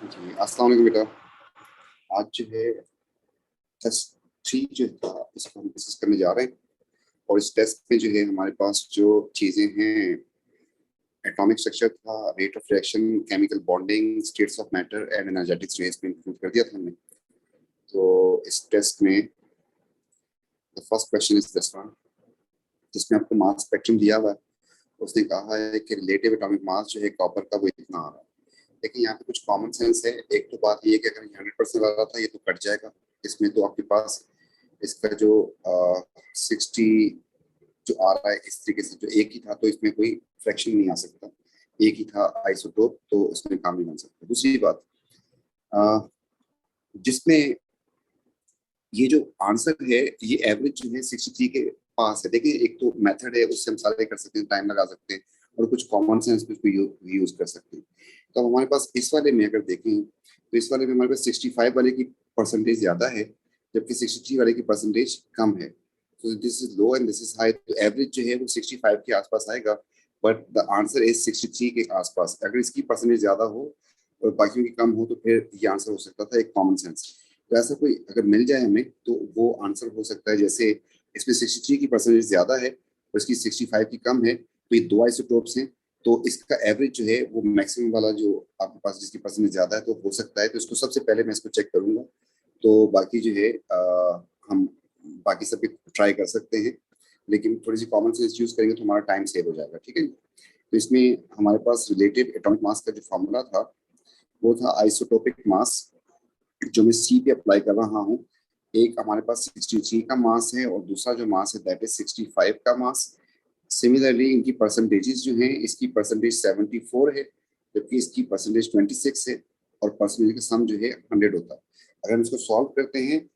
जी, अस्सलाम वालेकुम बेटा। आज जो है टेस्ट 3 जो था इसको हम डिस्कस करने जा रहे हैं। और इस टेस्ट में जो है हमारे पास जो चीज़ें हैं, एटॉमिक स्ट्रक्चर था, rate of reaction, chemical bonding, states of matter and energetics जो है इसमें इंक्लूड कर दिया था हमने। तो इस टेस्ट में the first question is this one, जिसमें आपको मास स्पेक्ट्रम दिया हुआ है। उसने कहा है कि रिलेटिव एटॉमिक मास जो है कॉपर का वो इतना आ रहा है। लेकिन यहाँ पे कुछ कॉमन सेंस है। एक तो बात ये है कि अगर 100% आ रहा था ये तो कट जाएगा। इसमें तो आपके पास इसका जो 60 जो आ रहा है इस तरीके से, जो एक ही था तो इसमें कोई फ्रैक्शन नहीं आ सकता। एक ही था आइसोटोप तो इसमें काम नहीं बन सकता। दूसरी बात, अ, जिसमें ये जो आंसर है ये एवरेज जो है 63 के पास है। देखिए, एक तो मेथड है उससे हम सारे कर सकते हैं, टाइम लगा सकते हैं, और कुछ कॉमन सेंस भी यूज कर सकते हैं। तो अब हमारे पास इस वाले में अगर देखें तो इस वाले में हमारे पास 65 वाले की परसेंटेज ज्यादा है, जबकि 63 वाले की परसेंटेज कम है। तो this is low and this is high. तो एवरेज जो है वो 65 के आसपास आएगा, बट द आंसर इज 63 के आसपास। अगर इसकी परसेंटेज ज्यादा हो और बाकियों की कम हो तो फिर ये आंसर हो सकता था एक कॉमन सेंस। तो ऐसा कोई अगर मिल जाए हमें तो वो आंसर हो सकता है। जैसे इसमें 63 की परसेंटेज ज्यादा है और इसकी 65 की कम है, तो ये दो आइसोटोप्स हैं। तो इसका एवरेज जो है वो मैक्सिमम वाला जो आपके पास जिसकी परसेंटेज ज्यादा है तो हो सकता है। तो इसको सबसे पहले मैं इसको चेक करूंगा। तो बाकी जो है हम बाकी सब भी ट्राई कर सकते हैं, लेकिन थोड़ी सी कॉमन सेंस यूज करेंगे तो हमारा टाइम सेव हो जाएगा। ठीक है। तो इसमें हमारे पास रिलेटिव एटॉमिक मास का जो फॉर्मूला था वो था आइसोटोपिक मास, जो मैं सी पे अप्लाई कर रहा हूँ। एक हमारे पास 63 का मास है और दूसरा जो मास है दैट इज 65 का मास। सिमिलरली इनकी परसेंटेजेस जो हैं, इसकी परसेंटेज 74 है जबकि इसकी परसेंटेज 26 है, और परसेंटेज का सम जो है 100 होता है। अगर हम इसको सॉल्व करते हैं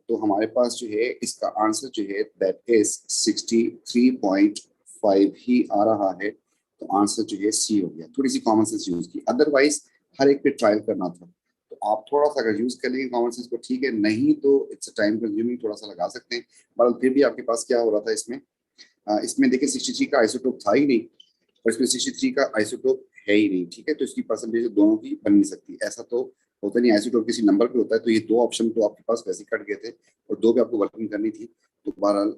तो हमारे पास जो है इसका आंसर जो है दैट इज 63.5 ही आ रहा है। तो आंसर जो है सी हो गया। थोड़ी सी कॉमन सेंस यूज की, अदरवाइज हर एक पे ट्रायल करना था। तो आप थोड़ा सा अगर यूज कर लेंगे कॉमन सेंस को ठीक है, नहीं तो इट्स टाइम कंज्यूमिंग, थोड़ा सा लगा सकते हैं। पर फिर भी आपके पास क्या हो रहा था इसमें, इसमें देखिए 63 का आइसोटोप था ही नहीं और इसमें 63 का आइसोटोप है ही नहीं। ठीक है, तो इसकी परसेंटेज दोनों की बन नहीं सकती। ऐसा तो होता नहीं, आइसोटोप किसी नंबर पे होता है। तो ये दो ऑप्शन तो आपके पास वैसे कट गए थे और दो पे आपको वर्किंग करनी थी। तो बहरहाल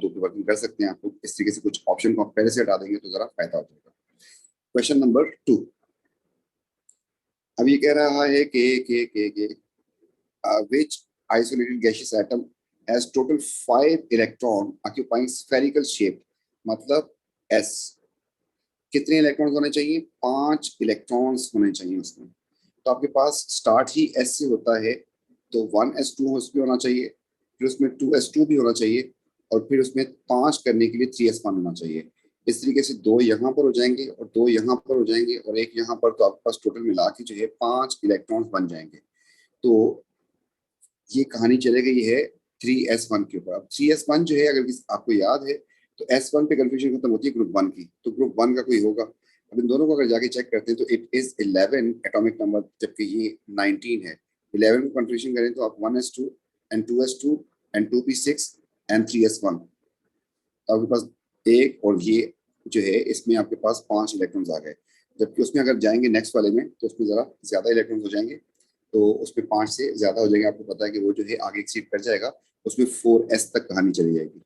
दो पे वर्किंग कर सकते हैं आप लोग। इस तरीके से कुछ ऑप्शन को आप पहले से हटा देंगे तो जरा फायदा हो जाएगा। Question number 2। अब ये कह रहा है कि which isolated gaseous atom has total 5 electron occupying spherical shape, मतलब S। कितने इलेक्ट्रॉन्स होने चाहिए? 5 इलेक्ट्रॉन्स होने चाहिए उसमें। तो आपके पास स्टार्ट ही S से होता है, तो 1s2 उसमें होना चाहिए, फिर उसमें 2s2 भी होना चाहिए, और फिर उसमें 5 करने के लिए 3s1 होना चाहिए। इस तरीके से दो यहाँ पर हो जाएंगे और दो यहाँ पर हो जाएंगे और एक यहाँ पर, तो आपके पास टोटल मिला के जो है 5 इलेक्ट्रॉन्स बन जाएंगे। तो ये कहानी चले गई है 3s1 के ऊपर। अब 3s1 जो है, अगर आपको याद है तो S1 पे कंफ्यूजन खत्म होती है ग्रुप 1 की, तो ग्रुप 1 का कोई होगा। अब इन दोनों को अगर जाके चेक करते हैं तो इट इज 11 एटॉमिक नंबर, जबकि ये 19 है। 11 को कंफ्यूजन करें तो आप 1s2 and 2s2 and 2p6 and 3s1, तो आपके पास एक, और ये जो है इसमें आपके पास 5 इलेक्ट्रॉन्स आ गए। जबकि उसमें अगर जाएंगे नेक्स्ट वाले में तो उसमें जरा ज्यादा इलेक्ट्रॉन्स हो जाएंगे। तो उसमें 5 से ज्यादा हो जाएंगे। आपको पता है कि वो जो है आगे एक्सीड कर जाएगा, उसमें 4s तक कहानी चली जाएगी।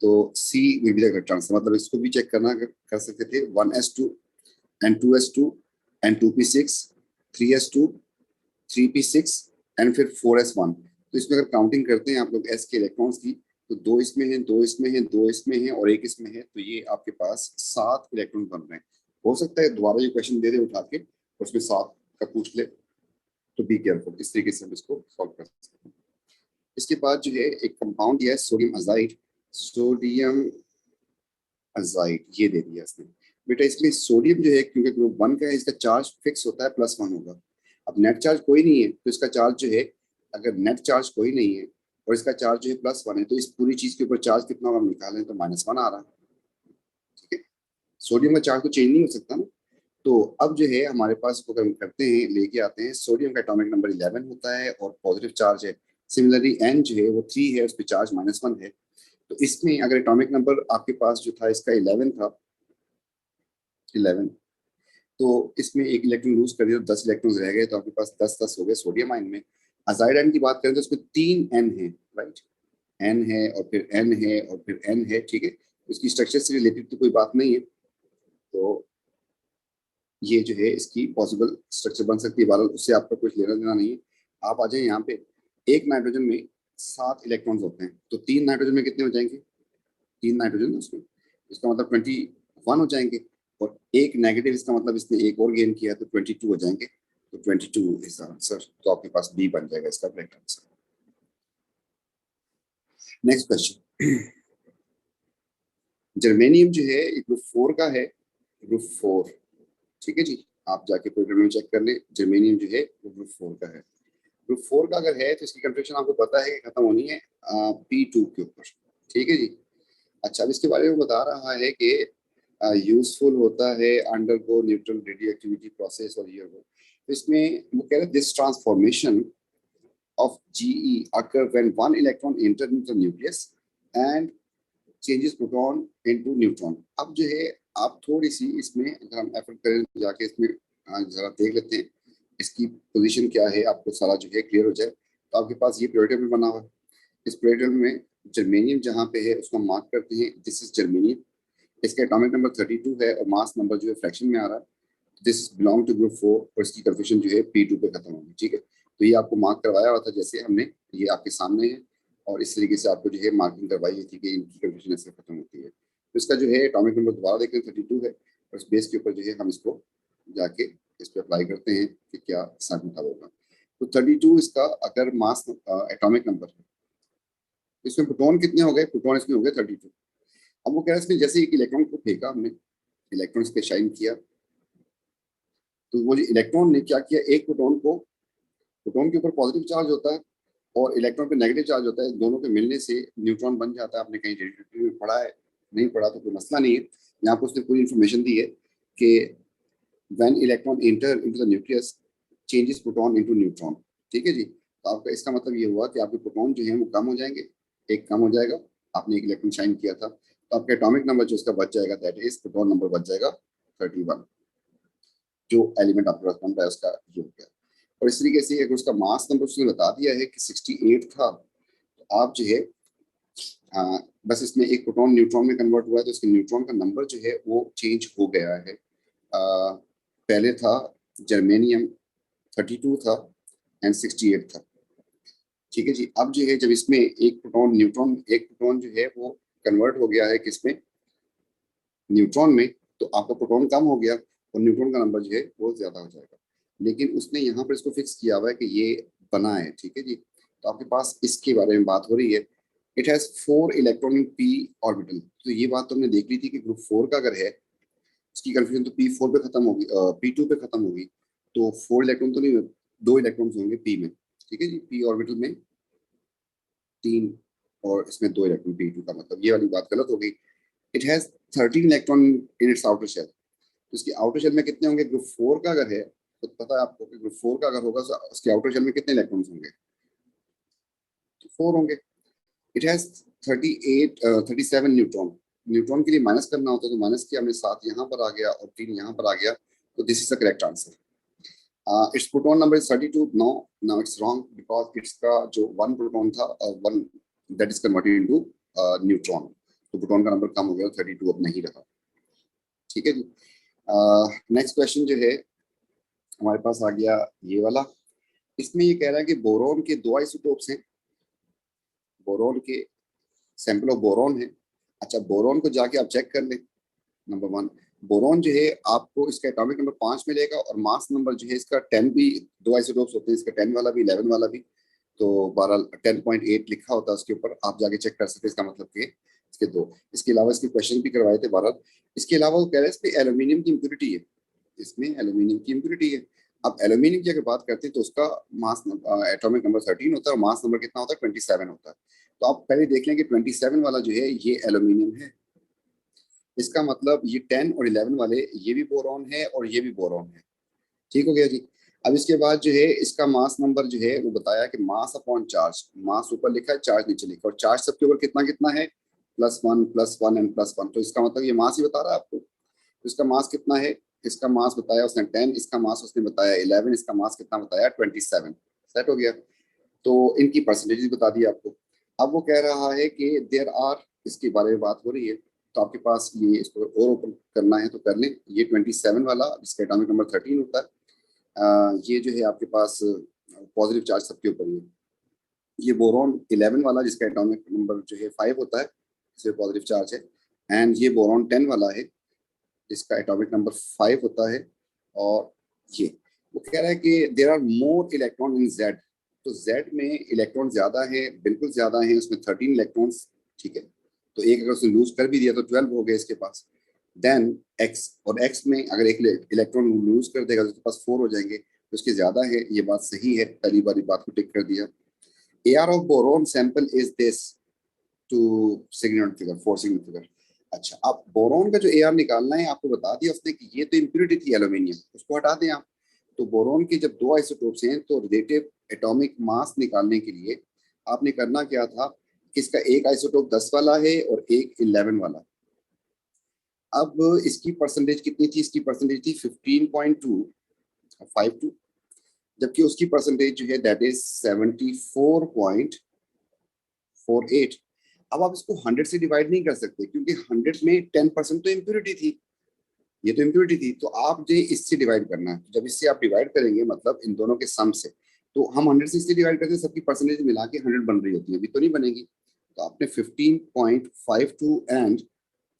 तो C will be the correct answer. मतलब इसको भी चेक करना कर सकते थे, 1s2 and 2s2 and 2p6, 3s2, 3p6 and फिर 4s1। तो इसमें अगर काउंटिंग करते हैं आप लोग एस के इलेक्ट्रॉन्स की, तो दो इसमें है, दो इसमें है, दो इसमें है और एक इसमें है, तो ये आपके पास 7 इलेक्ट्रॉन बन रहे हैं। हो सकता है दोबारा ये क्वेश्चन दे दे उठा के और उसमें 7 का पूछ ले, तो बी केयरफुल। इस तरीके से हम इसको सॉल्व कर सकते हैं। इसके बाद जो है एक कंपाउंड दिया है सोडियम अजाइड। सोडियम अजाइड ये दे दिया इसने। बेटा इसमें सोडियम जो है क्योंकि ग्रुप 1 का है, इसका चार्ज फिक्स होता है +1 होगा। अब नेट चार्ज कोई नहीं है तो इसका चार्ज जो है, अगर नेट चार्ज कोई नहीं है और इसका चार्ज जो है +1 है, तो इस पूरी चीज के ऊपर चार्ज कितना होगा निकालें तो -1 आ रहा है। ठीक है, सोडियम का चार्ज तो चेंज नहीं हो सकता ना। तो अब जो है हमारे पास को हम करते हैं, लेके आते हैं, सोडियम का एटॉमिक नंबर 11 होता है और पॉजिटिव चार्ज है। सिमिलरली एन जो है वो 3 है, उस पर चार्ज -1 है। तो इसमें अगर एटॉमिक नंबर आपके पास जो था इसका 11 था, 11, तो इसमें एक इलेक्ट्रॉन लूज कर दिया तो 10 इलेक्ट्रॉन रह गए, तो आपके पास 10 हो गए सोडियम आयन में। अजाइड आयन की बात करें तो इसमें 3 एन है, राइट। एन है और फिर एन है और फिर एन है, ठीक है। उसकी स्ट्रक्चर से रिलेटेड तो कोई बात नहीं है, तो ये जो है इसकी पॉसिबल स्ट्रक्चर बन सकती है, बहरहाल उससे आपका कुछ लेना देना नहीं है। आप आ जाए यहाँ पे, एक नाइट्रोजन में 7 इलेक्ट्रॉन्स होते हैं, तो 3 नाइट्रोजन में कितने हो जाएंगे? 3 नाइट्रोजन उसमें, इसका मतलब 21 हो जाएंगे। और एक नेगेटिव, इसका मतलब इसने एक और गेन किया तो 22 हो जाएंगे। तो 22 इज आंसर, तो आपके पास बी बन जाएगा इसका correct answer. Next question, germanium जो है ग्रुप 4 का है, ग्रुप 4, ठीक है जी। आप जाके प्रोग्राम में चेक कर ले, जर्मेनियम जो है वो ग्रुप 4 का है। ग्रुप 4 का अगर है तो इसकी कंफ्यूजन आपको पता है कि खत्म होनी है P2 के ऊपर, ठीक है जी। अच्छा, अब इसके बारे में बता रहा है कि यूजफुल होता है undergo neutral radio activity process और ये वो। तो इसमें वो कह रहे हैं this transformation of GE occur when one electron enter into the nucleus and changes proton into neutron. अब जो है आप थोड़ी सी इसमें अगर हम एफर्ट करें तो जाके इसमें जरा देख लेते हैं इसकी पोजीशन क्या है, आपको सारा जो है क्लियर हो जाए। तो आपके पास ये पीरियड टेबल बना हुआ है, इस पीरियड टेबल में जर्मेनियम जहाँ पे है उसको मार्क करते हैं, दिस इज जर्मेनियम। इसका एटॉमिक नंबर 32 है और मास नंबर जो है फ्रैक्शन में आ रहा है। दिस बिलोंग टू ग्रुप 4 और इसकी कंफ्यूजन जो है P2 पे खत्म होगी, ठीक है। तो ये आपको मार्क करवाया हुआ था, जैसे हमने, ये आपके सामने है और इस तरीके से आपको जो है मार्किंग करवाई थी कि इनकी कंफ्यूजन ऐसे खत्म होती है। तो इसका जो है एटॉमिक नंबर दोबारा देखें 32 है और इस बेस के ऊपर जो है हम इसको जाके इस पर अप्लाई करते हैं कि क्या साइन निकाल होगा। तो 32 इसका अगर मास एटॉमिक नंबर है, इसमें प्रोटॉन कितने हो गए? प्रोटॉन इसमें हो गए 32। अब वो कह रहा है इसमें जैसे एक इलेक्ट्रॉन को फेंका हमने, इलेक्ट्रॉन इस पे शाइन किया, तो वो जो इलेक्ट्रॉन ने क्या किया, एक प्रोटॉन को, प्रोटॉन के ऊपर पॉजिटिव चार्ज होता है और इलेक्ट्रॉन पे नेगेटिव चार्ज होता है, दोनों के मिलने से न्यूट्रॉन बन जाता है। आपने कहीं रेडियोएक्टिविटी में पढ़ा है, नहीं पढ़ा तो कोई मसला नहीं है। यहाँ पर उसने पूरी इन्फॉर्मेशन दी है कि when electron enter into the nucleus changes proton into neutron, ठीक है जी। तो आपका इसका मतलब ये हुआ कि आपके प्रोटॉन जो है वो कम हो जाएंगे, एक कम हो जाएगा, आपने एक इलेक्ट्रॉन शाइन किया था, तो आपका एटॉमिक नंबर जो इसका बच जाएगा दैट इज प्रोटॉन नंबर बच जाएगा 31, जो एलिमेंट आपके पास बन रहा है उसका ये हो गया। और इस तरीके से अगर उसका मास नंबर उसने बता दिया है कि 68 था, तो आप जो है बस इसमें एक प्रोटॉन न्यूट्रॉन में कन्वर्ट हुआ है, तो इसके न्यूट्रॉन का नंबर जो है वो चेंज हो गया है। पहले था जर्मेनियम 32 था एंड 68 था, ठीक है जी। अब जो है जब इसमें एक प्रोटॉन न्यूट्रॉन, एक प्रोटॉन जो है वो कन्वर्ट हो गया है किसमें, न्यूट्रॉन में, तो आपका प्रोटॉन कम हो गया और न्यूट्रॉन का नंबर जो है वो ज्यादा हो जाएगा। लेकिन उसने यहाँ पर इसको फिक्स किया हुआ है कि ये बना है, ठीक है जी। तो आपके पास इसके बारे में बात हो रही है, it has 4 electron in P orbital. तो ये बात तो हमने देख ली थी कि ग्रुप 4 का अगर है, इसकी कंफ्यूजन तो P4 पे खत्म होगी, P2 पे खत्म होगी। तो 4 इलेक्ट्रॉन तो नहीं, 2 इलेक्ट्रॉन होंगे पी में, ठीक है जी। पी ऑर्बिटल में 3 और इसमें 2 इलेक्ट्रॉन, P2 का मतलब ये वाली बात गलत हो गई। It has 13 electron in its outer shell. तो इसकी आउटर शेल में कितने होंगे? ग्रुप 4 का अगर है तो पता है आपको कि ग्रुप 4 का अगर होगा तो उसके आउटर शेल में कितने इलेक्ट्रॉन्स होंगे? तो 4 होंगे। It has 37 neutron. न्यूट्रॉन के लिए माइनस करना होता है तो माइनस किया हमने, 7 यहाँ पर आ गया और 3 यहाँ पर आ गया, तो this is the correct answer. its proton number is 32. Now it's wrong because it's का जो 1 प्रोटॉन था, 1 that is converted into neutron, तो प्रोटॉन का नंबर कम हो गया, 32 अब नहीं रहा, ठीक है जी। नेक्स्ट क्वेश्चन जो है हमारे पास आ गया ये वाला। इसमें ये कह रहा है कि बोरोन के 2 आइसोटोप्स हैं, बोरोन के सैंपल ऑफ बोरोन है। अच्छा, बोरोन को जाके आप चेक कर लें। नंबर 1, बोरोन जो है आपको इसका एटॉमिक नंबर 5 मिलेगा और मास नंबर जो है इसका 10 भी, 2 आइसोटोप्स होते हैं, इसका 10 वाला भी 11 वाला भी, तो 12 10.8 लिखा होता है उसके ऊपर, आप जाके चेक कर सकते हैं। इसका मतलब कि इसके 2, इसके अलावा इसके क्वेश्चन भी करवाए थे 12। इसके अलावा वो कह रहे हैं इसमें एल्यूमिनियम की इम्प्योरिटी है, इसमें एल्यूमिनियम की इम्प्योरिटी है। अब एल्यूमिनियम की अगर बात करते हैं तो उसका मास एटॉमिक नंबर 13 होता है और मास नंबर कितना होता है? 27 होता है। तो आप पहले देख लें कि 27 वाला जो है ये एल्यूमिनियम है, इसका मतलब ये 10 और 11 वाले ये भी बोरॉन है और ये भी बोरॉन है, ठीक हो गया जी। अब इसके बाद जो है इसका मास नंबर जो है वो बताया कि मास अपॉन चार्ज, मास ऊपर लिखा है, चार्ज नीचे लिखा है, और चार्ज सबके ऊपर कितना कितना है? +1 +1 एंड +1। तो इसका मतलब ये मास ही बता रहा है आपको। तो इसका मास कितना है? इसका मास बताया उसने 10, इसका मास उसने बताया 11, इसका मास कितना बताया 27। सेट हो गया। तो इनकी परसेंटेज बता दी आपको। अब वो कह रहा है कि देयर आर, इसके बारे में बात हो रही है, तो आपके पास ये इसको और ओपन करना है तो कर लें। ये 27 वाला जिसका एटॉमिक नंबर 13 होता है, ये जो है आपके पास पॉजिटिव चार्ज सबके ऊपर ही है। ये बोरॉन 11 वाला जिसका एटॉमिक नंबर जो है 5 होता है, इसमें पॉजिटिव चार्ज है। एंड ये बोरॉन 10 वाला है जिसका एटॉमिक नंबर 5 होता है। और ये वो कह रहा है कि there are more electron in Z. तो जेड में इलेक्ट्रॉन ज्यादा है, बिल्कुल ज्यादा है, उसमें 13 इलेक्ट्रॉन्स। ठीक है, तो एक अगर उसने लूज कर भी दिया तो 12 हो गए इसके पास। देन एक्स, और एक्स में अगर एक इलेक्ट्रॉन लूज कर देगा तो उसके पास 4 हो जाएंगे, तो उसके ज्यादा है। ये बात सही है, पहली बारी बात को टिक कर दिया। AR of boron sample is this to significant figure, 4 significant figure. अच्छा, अब बोरोन का जो AR निकालना है आपको बता दिया उसने कि ये तो इम्प्योरिटी थी एल्यूमिनियम, उसको हटा दें आप। तो बोरोन के जब दो आइसोटोप्स हैं तो रिलेटिव एटॉमिक मास निकालने के लिए आपने करना क्या था, इसका एक आइसोटोप 10 वाला है और एक 11 वाला। अब इसकी परसेंटेज कितनी थी, इसकी परसेंटेज थी 15.252, जबकि उसकी परसेंटेज जो है दैट इज 74.48। अब आप इसको 100 से डिवाइड नहीं कर सकते क्योंकि 100 में 10% तो इम्प्योरिटी थी, ये तो इम्प्योरिटी थी। तो आप जो इससे डिवाइड करना है, जब इससे आप डिवाइड करेंगे मतलब इन दोनों के सम से, तो हम 100 से इससे डिवाइड करते हैं, सबकी परसेंटेज मिला के 100 बन रही होती है, अभी तो नहीं बनेगी। तो आपने 15.52 एंड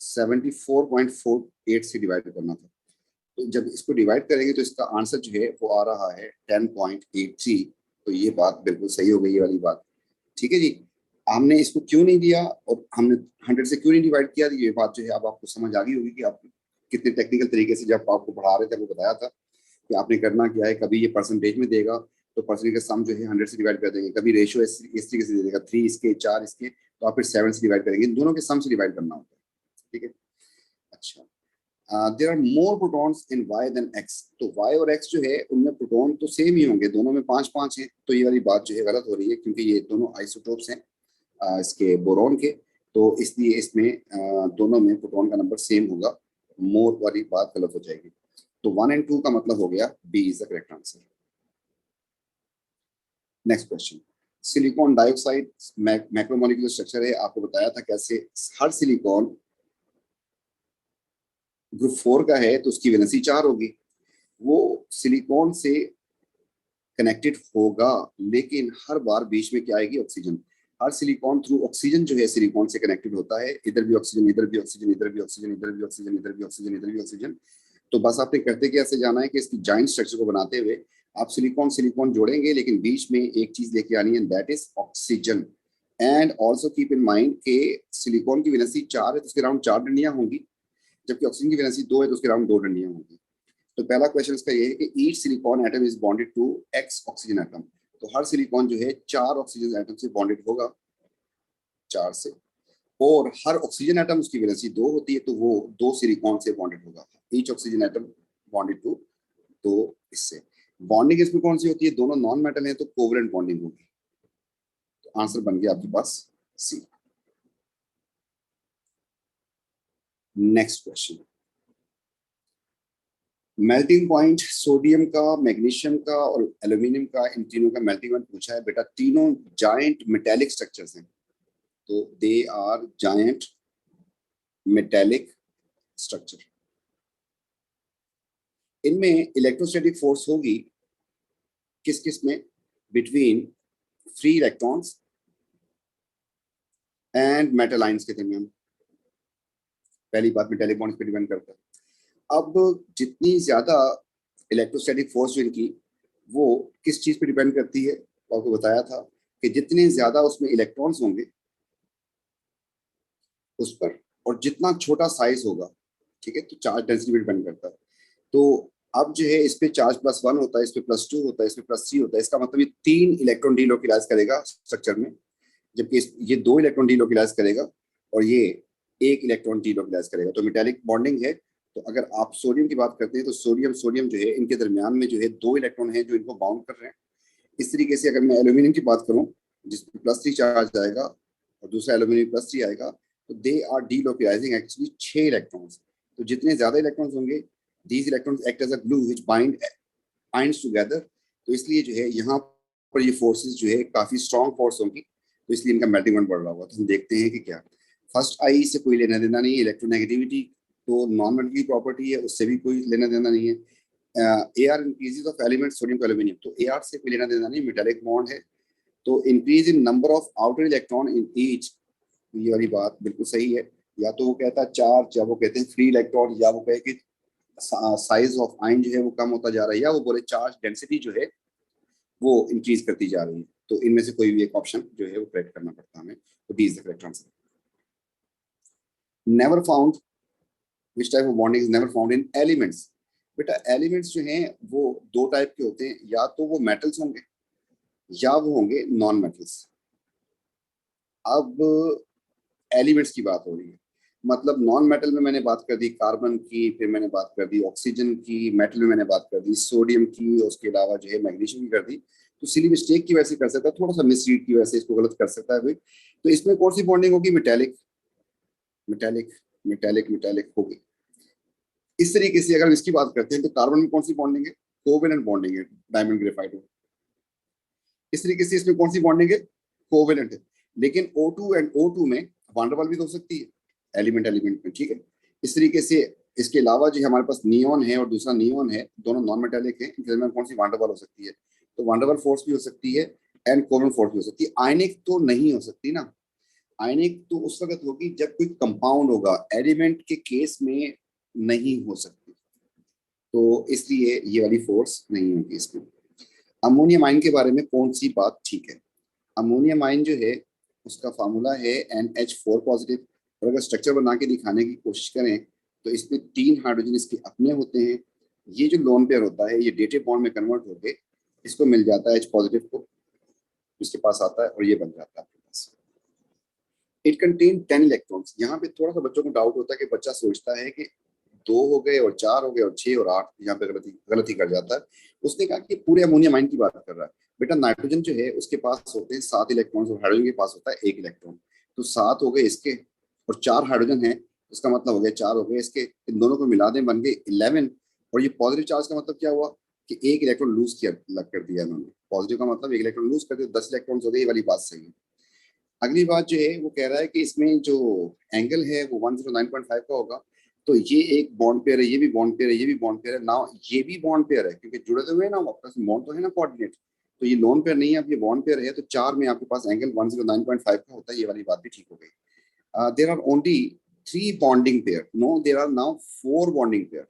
74.48 से डिवाइड करना था। तो जब इसको डिवाइड करेंगे तो इसका आंसर जो है वो आ रहा है 10.83। तो ये बात बिल्कुल सही हो गई, ये वाली बात। ठीक है जी। हमने इसको क्यों नहीं दिया और हमने 100 से क्यों नहीं डिवाइड किया, ये बात जो है अब आपको समझ आ गई होगी कि आप कितने टेक्निकल तरीके से, जब आपको पढ़ा रहे थे वो बताया था कि आपने करना क्या है। कभी ये परसेंटेज में देगा तो परसेंटेज का सम जो है 100 से डिवाइड कर देंगे, कभी रेशियो इस तरीके से दे देगा 3 इसके 4 इसके, तो आप फिर 7 से डिवाइड करेंगे, इन दोनों के सम से डिवाइड करना होता है। ठीक है। अच्छा, there are more protons in Y than X. तो वाई और एक्स जो है उनमें प्रोटॉन तो सेम ही होंगे, दोनों में 5-5 हैं। तो ये वाली बात जो है गलत हो रही है क्योंकि ये दोनों आइसोटोप्स हैं इसके बोरॉन के, तो इसलिए इसमें दोनों में प्रोटॉन का नंबर सेम होगा। मोर वाली बात गलत हो जाएगी। तो 1 एंड 2 का मतलब हो गया B is the correct answer. Next question, silicon dioxide macromolecular structure है, आपको बताया था कैसे। हर सिलिकॉन ग्रुप 4 का है तो उसकी वैलेंसी 4 होगी। वो सिलिकॉन से कनेक्टेड होगा, लेकिन हर बार बीच में क्या आएगी, ऑक्सीजन। हर सिलिकॉन थ्रू ऑक्सीजन जो है सिलिकॉन से कनेक्टेड होता है, इधर भी ऑक्सीजन, इधर भी ऑक्सीजन, इधर भी ऑक्सीजन, इधर भी ऑक्सीजन, इधर भी ऑक्सीजन, इधर भी ऑक्सीजन। तो बस आपने करते कैसे जाना है कि इसकी जॉइंट स्ट्रक्चर को बनाते हुए आप सिलिकॉन सिलिकॉन जोड़ेंगे, लेकिन बीच में एक चीज लेके आनी है, that is oxygen. And also keep in mind के सिलिकॉन की वैलेंसी 4 है तो उसके अराउंड 4 डंडियां होंगी, जबकि ऑक्सीजन की वैलेंसी 2 है तो उसके अराउंड 2 डंडियां होंगी। तो पहला क्वेश्चन इसका ये है कि each silicon atom is bonded to X oxygen atom. तो हर सिलिकॉन जो है 4 ऑक्सीजन एटम से बॉन्डेड होगा, 4 से। और हर ऑक्सीजन एटम उसकी वैलेंसी 2 होती है तो वो 2 सिलिकॉन से बॉन्डेड होगा। Each oxygen atom bonded to, तो इससे बॉन्डिंग इसमें कौन सी होती है, दोनों नॉन मेटल है तो कोवलेंट बॉन्डिंग होगी। तो आंसर बन गया आपके पास C. Next question, melting point sodium का, मैग्नीशियम का और एल्यूमिनियम का, इन तीनों का मेल्टिंग पॉइंट पूछा है बेटा। तीनों जायंट मेटेलिक स्ट्रक्चर्स हैं, तो they are giant metallic structure. इनमें इलेक्ट्रोस्टैटिक फोर्स होगी किस किस में, between free electrons and metal ions के दरमियान। पहली बात मेटेलिक बॉन्ड्स पे डिपेंड करता है। अब जितनी ज्यादा इलेक्ट्रोस्टैटिक फोर्स इनकी, वो किस चीज पे डिपेंड करती है, तो आपको बताया था कि जितने ज्यादा उसमें इलेक्ट्रॉन्स होंगे उस पर, और जितना छोटा साइज होगा, ठीक है, तो चार्ज डेंसिटी पे डिपेंड करता है। तो अब जो है इस पे चार्ज +1 होता है, इस पे +2 होता है, इस पे +3 होता है। इसका मतलब ये 3 इलेक्ट्रॉन डीलोकेलाइज करेगा स्ट्रक्चर में, जबकि ये 2 इलेक्ट्रॉन डीलोकेलाइज करेगा और ये 1 इलेक्ट्रॉन डीलोकेलाइज करेगा। तो मेटालिक बॉन्डिंग है। तो अगर आप सोडियम की बात करते हैं तो सोडियम सोडियम जो है इनके दरमियान में जो है 2 इलेक्ट्रॉन है जो इनको बाउंड कर रहे हैं। इस तरीके से अगर मैं एल्यूमिनियम की बात करूं जिसमें +3 चार्ज आएगा और दूसरा एल्यूमिनियम +3 आएगा, तो दे आर डीलोकेलाइजिंग एक्चुअली 6 इलेक्ट्रॉन्स। तो जितने ज्यादा इलेक्ट्रॉन्स होंगे these electrons act as a glue which binds together। तो इसलिए जो है यहाँ पर ये फोर्सेस जो है काफी स्ट्रॉन्ग फोर्स होंगी, तो इसलिए इनका मेल्टिंग पॉइंट बढ़ रहा होगा। तो हम देखते हैं कि क्या फर्स्ट आई से कोई लेना देना नहीं है, इलेक्ट्रोनेगेटिविटी तो नॉन मेटल की प्रॉपर्टी है, उससे भी कोई लेना देना नहीं है। A R increases of element sodium two aluminium, तो ए आर से कोई लेना देना नहीं, मेटालिक बॉन्ड है। तो increase in number of outer electron in each, ये वाली बात बिल्कुल सही है। या तो वो कहता है चार्ज, या वो कहते हैं फ्री इलेक्ट्रॉन, या वो कहे कि साइज ऑफ आयन जो है वो कम होता जा रहा है, या वो बोले चार्ज डेंसिटी जो है वो इंक्रीज करती जा रही है। तो इनमें से कोई भी एक ऑप्शन जो है वो करेक्ट करना पड़ता है हमें। तो D is the correct answer. Never found, which type of bonding is never found in elements. बेटा एलिमेंट्स जो हैं वो दो टाइप के होते हैं, या तो वो मेटल्स होंगे या वो होंगे नॉन मेटल्स। अब एलिमेंट्स की बात हो रही है, मतलब नॉन मेटल में मैंने बात कर दी कार्बन की, फिर मैंने बात कर दी ऑक्सीजन की, मेटल में मैंने बात कर दी सोडियम की, उसके अलावा जो है मैग्नीशियम की कर दी। तो सिली मिस्टेक की वजह से कर सकता है, थोड़ा सा मिसरीड की वजह से इसको गलत कर सकता है कोई। तो इसमें कौन सी बॉन्डिंग होगी? मेटेलिक मेटेलिक मेटेलिक मेटेलिक होगी। इस तरीके से अगर इसकी बात करते हैं तो कार्बन में कौन सी बॉन्डिंग है? कोवेलेंट बॉन्डिंग है, डायमंड ग्रेफाइट में। इस तरीके से इसमें कौन सी बॉन्डिंग है? कोवेलेंट है। लेकिन O2 एंड O2 में वांडरवाल भी तो हो सकती है, एलिमेंट एलिमेंट में, ठीक है। इस तरीके से इसके अलावा जो हमारे पास नियोन है और दूसरा नियोन है, दोनों नॉन मेटेलिक है, इनके दरमियान कौन सी वांडरवाल हो सकती है? तो वांडरवाल फोर्स भी हो सकती है एंड कोवेलेंट फोर्स भी हो सकती है। आयनिक तो नहीं हो सकती ना, आयनिक तो उस वक्त होगी जब कोई कंपाउंड होगा, एलिमेंट के केस में नहीं हो सकती, तो इसलिए ये वाली फोर्स नहीं होगी इसमें। अमोनियम आयन के बारे में कौन सी बात ठीक है? अमोनियम आयन जो है उसका फार्मूला है NH4 पॉजिटिव, और अगर स्ट्रक्चर बना के दिखाने की कोशिश करें तो इसमें 3 हाइड्रोजन इसके अपने होते हैं। ये जो लोन पेयर होता है ये डेटेड बॉन्ड में कन्वर्ट होके इसको मिल जाता है H पॉजिटिव को, इसके पास आता है और ये बन जाता है आपके पास। It contain 10 electrons. यहाँ पे थोड़ा सा बच्चों को डाउट होता है कि बच्चा सोचता है कि 2 हो गए और 4 हो गए और 6 और 8, यहाँ पे गलती कर जाता है। उसने कहा कि पूरे अमोनियम आयन की बात कर रहा है। बेटा नाइट्रोजन जो है उसके पास होते हैं 7 इलेक्ट्रॉन्स और हाइड्रोजन के पास होता है 1 इलेक्ट्रॉन। तो 7 हो गए इसके और 4 हाइड्रोजन है, इसका मतलब हो गया 4 हो गए इसके, इन दोनों को मिला दें बन गए 11। और ये पॉजिटिव चार्ज का मतलब क्या हुआ कि 1 इलेक्ट्रॉन लूज किया लग कर दिया इन्होंने। पॉजिटिव का मतलब 1 इलेक्ट्रॉन लूज कर दिया, 10 इलेक्ट्रॉन हो गए, ये वाली बात सही है। अगली बात जो है वो कह रहा है कि इसमें जो एंगल है वो 109.5 का होगा। तो ये एक बॉन्ड पेयर है, ये भी बॉन्ड पेयर है, ये भी बॉन्ड पेयर है ना, ये भी बॉन्ड पेयर है क्योंकि जुड़े तो हुए ना आपस में, बॉन्ड तो है ना कोऑर्डिनेट। तो ये लोन पेयर नहीं है, अब ये बॉन्ड पेयर है, तो 4 में आपके पास एंगल 109.5 का होता है, ये वाली बात भी ठीक हो गई। There are only 3 bonding pair, no there are now 4 bonding pair.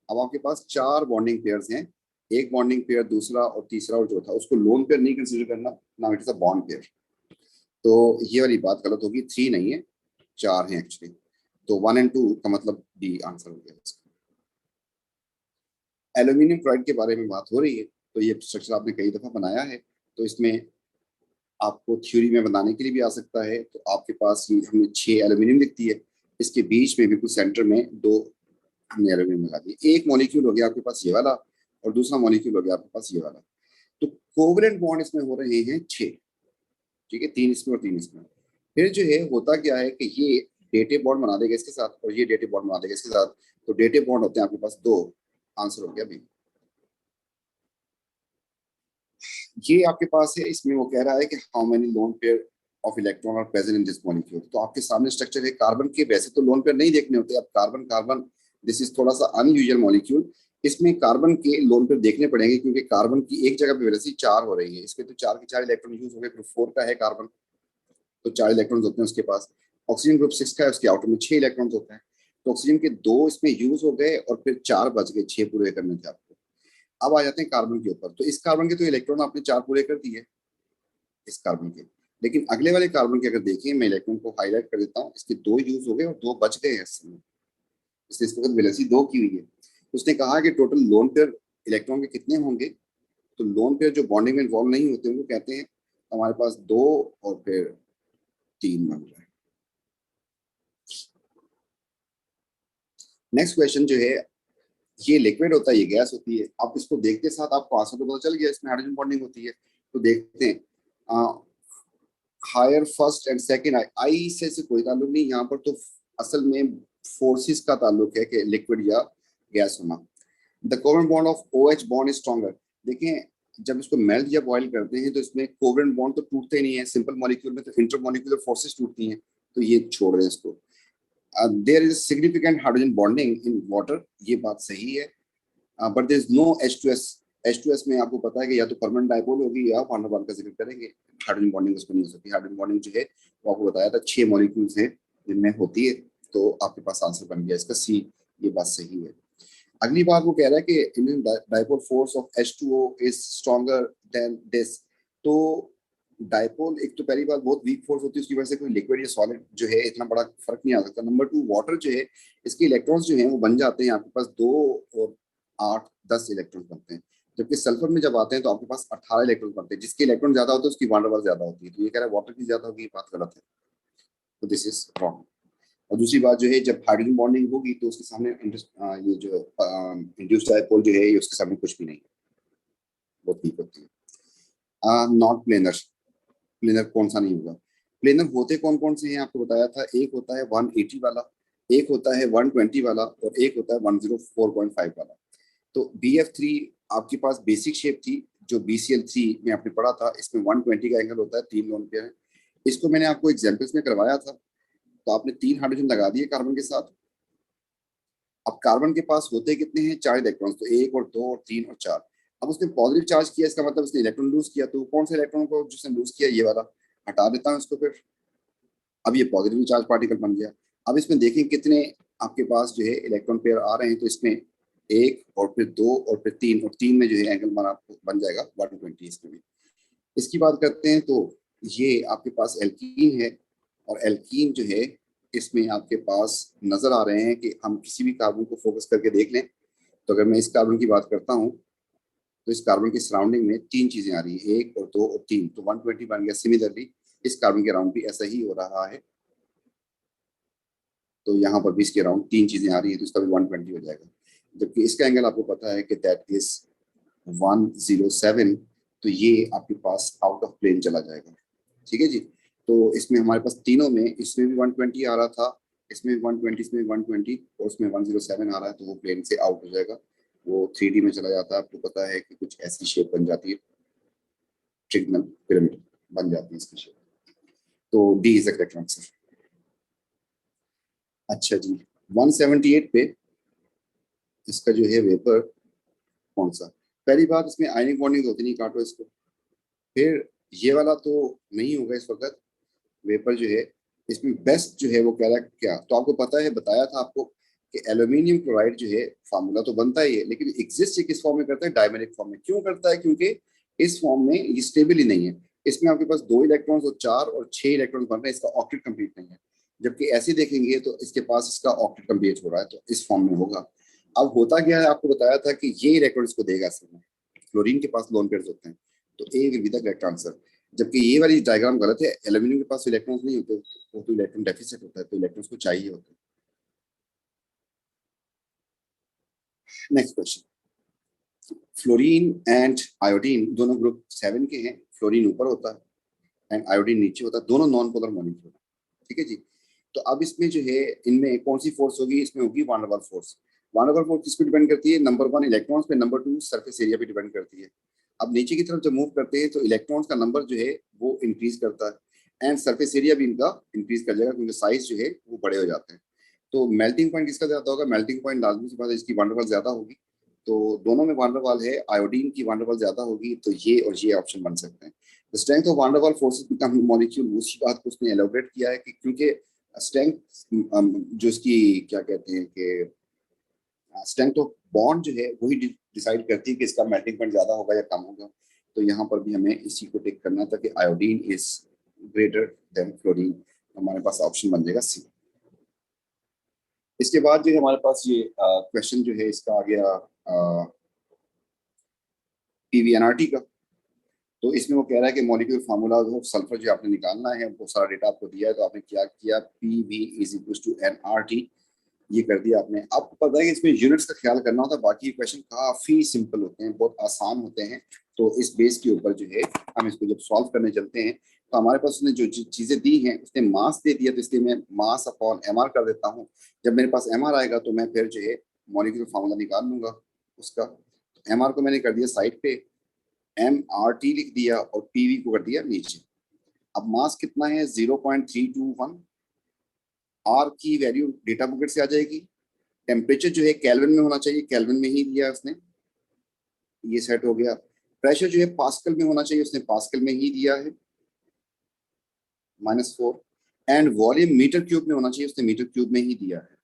अब आपके पास 4 बॉन्डिंग पेयर्स हैं, एक बॉन्डिंग पेयर, दूसरा और तीसरा और चौथा, उसको लोन पेयर नहीं कंसिडर करना, ना it is a bond pair. तो ये वाली बात गलत होगी, 3 नहीं है 4 है एक्चुअली। तो 1 एंड 2 का मतलब डी आंसर हो गया इसका। एल्यूमिनियम क्लोराइड के बारे में बात हो रही है, तो ये स्ट्रक्चर आपने कई दफा बनाया है, तो इसमें आपको थ्योरी में बनाने के लिए भी आ सकता है। तो आपके पास ये हमने 6 एल्यूमिनियम लिख दी है, इसके बीच में बिल्कुल सेंटर में 2 हमने एल्यूमिनियम लगा दिए। एक मॉलिक्यूल हो गया आपके पास ये वाला, और दूसरा मॉलिक्यूल हो गया आपके पास ये वाला। तो कोवलेंट बॉन्ड इसमें हो रहे हैं 6, ठीक है, 3 इसमें और 3 इसमें। फिर जो है होता क्या है कि ये डेटिव बॉन्ड बना देगा इसके साथ और ये डेटिव बॉन्ड बना देगा इसके साथ, तो डेटिव बॉन्ड होते हैं आपके पास 2, आंसर हो गया बी। ये आपके पास है, इसमें वो कह रहा है कि how many lone pair of electron are present in this molecule. तो आपके सामने स्ट्रक्चर है कार्बन के, वैसे तो लोन पेयर नहीं देखने होते, अब कार्बन कार्बन, दिस इज थोड़ा सा अनयूजुअल मॉलिक्यूल, इसमें कार्बन के लोन पेयर देखने पड़ेंगे क्योंकि कार्बन की एक जगह पे वैसे 4 हो रही है, इसमें तो 4 के 4 इलेक्ट्रॉन यूज हो गए, ग्रुप 4 का है कार्बन, तो 4 इलेक्ट्रॉन्स होते हैं उसके पास। ऑक्सीजन ग्रुप 6 का है, उसके आउटर में 6 इलेक्ट्रॉन्स होते हैं। तो ऑक्सीजन के 2 इसमें यूज हो गए और फिर 4 बच गए, 6 पूरे करने थे आपको। अब आ जाते हैं कार्बन के ऊपर, तो इस कार्बन के तो इलेक्ट्रॉन आपने 4 पूरे कर दिए इस कार्बन के, लेकिन अगले वाले कार्बन के अगर देखें, मैं इलेक्ट्रॉन को हाईलाइट कर देता हूँ, इसके 2 यूज हो गए और 2 बच गए हैं इस समय, इसलिए इस वक्त वैलेंसी 2 की हुई है। तो उसने कहा कि टोटल लोन पेयर इलेक्ट्रॉन के कितने होंगे, तो लोन पेयर जो बॉन्डिंग में इन्वॉल्व नहीं होते उनको कहते हैं हमारे पास 2 और फिर 3 बन रहा है। नेक्स्ट क्वेश्चन जो है, ये लिक्विड होता है, ये गैस होती है। आप इसको देखते साथ आपको आंसर तो पता चल गया, इसमें हाइड्रोजन बॉन्डिंग होती है। तो देखते हैं हायर फर्स्ट एंड सेकंड आई से कोई ताल्लुक नहीं, यहाँ पर तो असल में फोर्सेस का ताल्लुक है कि लिक्विड या गैस होना। The covalent bond of OH bond is stronger. देखें, जब इसको मेल्ट या बॉयल करते हैं तो इसमें कोवेलेंट बॉन्ड तो टूटते नहीं है, सिंपल मॉलिक्यूल में तो इंटरमॉलिक्यूलर फोर्सेस टूटती हैं, तो ये छोड़ दें इसको। There is significant hydrogen bonding in water, ये बात सही है, but there is no H2S। H2S में आपको पता है कि या तो परमानेंट डायपोल होगी या वैन डर वाल्स का जिक्र करेंगे, हाइड्रोजन बॉन्डिंग उसमें नहीं हो सकती। हाइड्रोजन बॉन्डिंग जो है वो आपको बताया था 6 मॉलिक्यूल्स हैं जिनमें होती है, तो आपके पास आंसर बन गया इसका सी, ये बात सही है। अगली बात वो कह रहा है कि Indian dipole force of H2O is stronger than this. तो डायपोल एक तो पहली बात बहुत वीक फोर्स होती है, उसकी वजह से कोई लिक्विड या सॉलिड जो है इतना बड़ा फर्क नहीं आ सकता। नंबर 2, वाटर जो है इसके इलेक्ट्रॉन्स जो है वो बन जाते हैं, आपके पास 2 और 8 10 इलेक्ट्रॉन बनते हैं, जबकि सल्फर में जब आते हैं तो आपके पास 18 इलेक्ट्रॉन बनते हैं। जिसके इलेक्ट्रॉन ज्यादा होते हैं उसकी वैन डर वाल्स ज्यादा होती है, तो ये कह रहा है वाटर की ज्यादा होगी, ये बात गलत है, तो दिस इज रॉन्ग। और दूसरी बात जो है, जब हाइड्रोजन बॉन्डिंग होगी तो उसके सामने ये जो इंड्यूस्ड डायपोल जो है ये उसके सामने कुछ भी नहीं है, बहुत वीक होती है। नॉट प्लेनर, प्लेनर कौन सा नहीं होगा? प्लेनर होते कौन कौन से हैं आपको बताया था, एक होता है 180 वाला, एक होता है 120 वाला, और एक होता है 104.5 वाला। तो BF3 आपके पास बेसिक शेप थी जो BCl3 में आपने पढ़ा था, इसमें 120 का एंगल होता है, 3 लोन पेयर है। इसको मैंने आपको एग्जाम्पल्स में करवाया था, तो आपने 3 हाइड्रोजन लगा दिए कार्बन के साथ। अब कार्बन के पास होते कितने हैं, 4 इलेक्ट्रॉन्स, तो 1 और 2 और 3 और 4। अब उसने पॉजिटिव चार्ज किया, इसका मतलब उसने इलेक्ट्रॉन लूज किया, तो कौन सा इलेक्ट्रॉन को जिसने लूज किया, ये वाला हटा देता हूँ इसको फिर। अब ये पॉजिटिव चार्ज पार्टिकल बन गया। अब इसमें देखें कितने आपके पास जो है इलेक्ट्रॉन पेयर आ रहे हैं, तो इसमें 1 और फिर 2 और फिर 3, और 3 में जो है एंगल बना बन जाएगा 120 इसमें भी। इसकी बात करते हैं तो ये आपके पास एल्कीन है, और एल्कीन जो है इसमें आपके पास नजर आ रहे हैं कि हम किसी भी कार्बन को फोकस करके देख लें, तो अगर मैं इस कार्बन की बात करता हूँ तो इस कार्बन की सराउंडिंग में 3 चीजें आ रही है, 1 और 2 और 3, तो 120 बन गया। सिमिलरली इस कार्बन के अराउंड भी ऐसा ही हो रहा है, तो यहाँ पर भी इसके अराउंड 3 चीजें आ रही है, तो इसका भी 120 हो जाएगा। जबकि इसका एंगल आपको पता है कि दैट इज 107, तो ये आपके पास आउट ऑफ प्लेन चला जाएगा। ठीक है जी, तो इसमें हमारे पास तीनों में, इसमें भी 120 आ रहा था, इसमें 120, इसमें 120, और उसमें 107 आ रहा है, तो वो प्लेन से आउट हो जाएगा, वो 3D में चला जाता है। आपको पता है कि कुछ ऐसी शेप बन जाती है, ट्रिगनल पिरामिड बन जाती है इसकी शेप। तो D is the correct answer. अच्छा जी, 178 पे इसका जो है वेपर कौन सा? पहली बात, इसमें आयनिक बॉन्डिंग होती नहीं, काटो इसको। फिर ये वाला तो नहीं होगा इस वक्त, वेपर जो है इसमें बेस्ट जो है वो कह रहा है क्या, तो आपको पता है, बताया था आपको कि एल्यूमिनियम क्लोराइड जो है फार्मूला तो बनता ही है, लेकिन एग्जिस्ट किस फॉर्म में करता है, डायमेरिक फॉर्म में। क्यों करता है? क्योंकि इस फॉर्म में ये स्टेबल ही नहीं है, इसमें आपके पास 2 इलेक्ट्रॉन्स और 4 और 6 इलेक्ट्रॉन्स बन रहे हैं, इसका ऑक्टेट कंप्लीट नहीं है। जबकि ऐसे देखेंगे तो इसके पास इसका ऑक्टेट कंप्लीट हो रहा है, तो इस फॉर्म में होगा। अब होता क्या है, आपको बताया था कि ये इलेक्ट्रॉन इसको देगा असल में, क्लोरीन के पास लोन पेयर्स होते हैं, तो A will be the correct answer. जबकि ये वाली डायग्राम गलत है, एल्यूमिनियम के पास इलेक्ट्रॉन्स नहीं होते, वो तो इलेक्ट्रॉन डेफिसिट होता है, तो इलेक्ट्रॉन्स को चाहिए होते हैं। Next question, fluorine and iodine दोनों ग्रुप 7 के हैं, फ्लोरीन ऊपर होता है एंड आयोडीन नीचे होता है, दोनों नॉन पोलर मॉलिक्यूल। ठीक है जी, तो अब इसमें जो है इनमें कौन सी फोर्स होगी, इसमें होगी वान डर वाल फोर्स। वान डर वाल फोर्स किस पे डिपेंड करती है, नंबर 1 इलेक्ट्रॉन्स पे, नंबर 2 सरफेस एरिया पे डिपेंड करती है। अब नीचे की तरफ जब मूव करते हैं तो इलेक्ट्रॉन्स का नंबर जो है वो इंक्रीज करता है, एंड सरफेस एरिया भी इनका इंक्रीज कर जाएगा, क्योंकि साइज जो है वो बड़े हो जाते हैं। तो मेल्टिंग पॉइंट किसका ज्यादा होगा, मेल्टिंग पॉइंट लाजमी सी बात है, इसकी वान डर वाल ज्यादा होगी, तो दोनों में वान डर वाल है, आयोडीन की वान डर वाल ज्यादा होगी, तो ये और ये ऑप्शन बन सकते हैं। द स्ट्रेंथ ऑफ वान डर वाल फोर्सेस बिकम मॉलिक्यूल, उसी बात को उसने एलोबरेट किया है कि क्योंकि स्ट्रेंथ जो इसकी क्या कहते हैं कि स्ट्रेंथ ऑफ बॉन्ड जो है वही डिसाइड करती है कि इसका मेल्टिंग पॉइंट ज्यादा होगा या कम होगा। तो यहाँ पर भी हमें इसी को टिक करना था कि iodine is greater than fluorine, हमारे पास ऑप्शन बन जाएगा सी। इसके बाद जो है हमारे पास ये क्वेश्चन जो है इसका आ गया PVNRT का। तो इसमें वो कह रहा है कि मॉलिक्यूल फार्मूला ऑफ सल्फर जो आपने निकालना है, वो सारा डेटा आपको दिया है, तो आपने क्या किया, PV is equal to NRT, ये कर दिया आपने। आपको पता है कि इसमें यूनिट्स का ख्याल करना होता है, बाकी क्वेश्चन काफी सिंपल होते हैं, बहुत आसान होते हैं। तो इस बेस के ऊपर जो है हम इसको जब सॉल्व करने चलते हैं, तो हमारे पास उसने जो चीजें दी हैं, उसने मास दे दिया, तो इसलिए मैं मास अपॉन MR कर देता हूँ। जब मेरे पास MR आएगा तो मैं फिर जो है मॉलिक्यूलर फार्मूला निकाल लूंगा। उसका। MR को मैंने कर दिया साइड पे, MRT लिख दिया और PV को कर दिया नीचे। अब मास कितना है 0.321। R की वैल्यू डेटा बुकेट से आ जाएगी। टेम्परेचर जो है केल्विन में होना चाहिए, केल्विन में ही दिया उसने, ये सेट हो गया। प्रेशर जो है पास्कल में होना चाहिए, उसने पास्कल में ही दिया है -4। एंड वॉल्यूम मीटर क्यूब में होना चाहिए, उसने मीटर क्यूब में ही दिया है।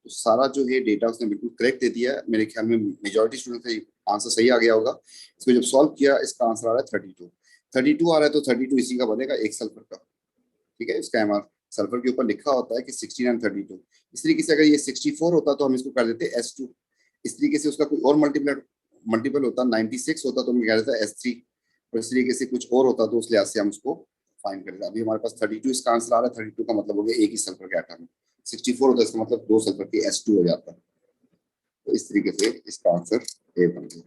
तो सारा जो है डेटा उसने बिल्कुल करेक्ट दे दिया है। मेरे ख्याल में मेजॉरिटी स्टूडेंट का आंसर सही आ गया होगा। इसको जब सॉल्व किया, इसका आंसर आ रहा है 32 आ रहा है, तो 32 इसी का बनेगा, एक सल्फर का। ठीक है, इसका MR सल्फर के ऊपर लिखा होता है कि 16 एंड 32। इस तरीके से अगर ये 64 होता तो हम इसको कर देते S2। इस तरीके से उसका कोई और मल्टीपल होता, 96 होता तो हम कह देते S3। और इस तरीके से कुछ और होता तो उस लिहाज से हम उसको फाइंड करेंगे। अभी हमारे पास 32 इसका आंसर आ रहा है, 32 का मतलब हो गया एक ही सल्फर का एटम। 64 होता है, इसका मतलब 2 सल्फर के S2 हो जाता है। तो इस तरीके से इसका आंसर ए बन गया।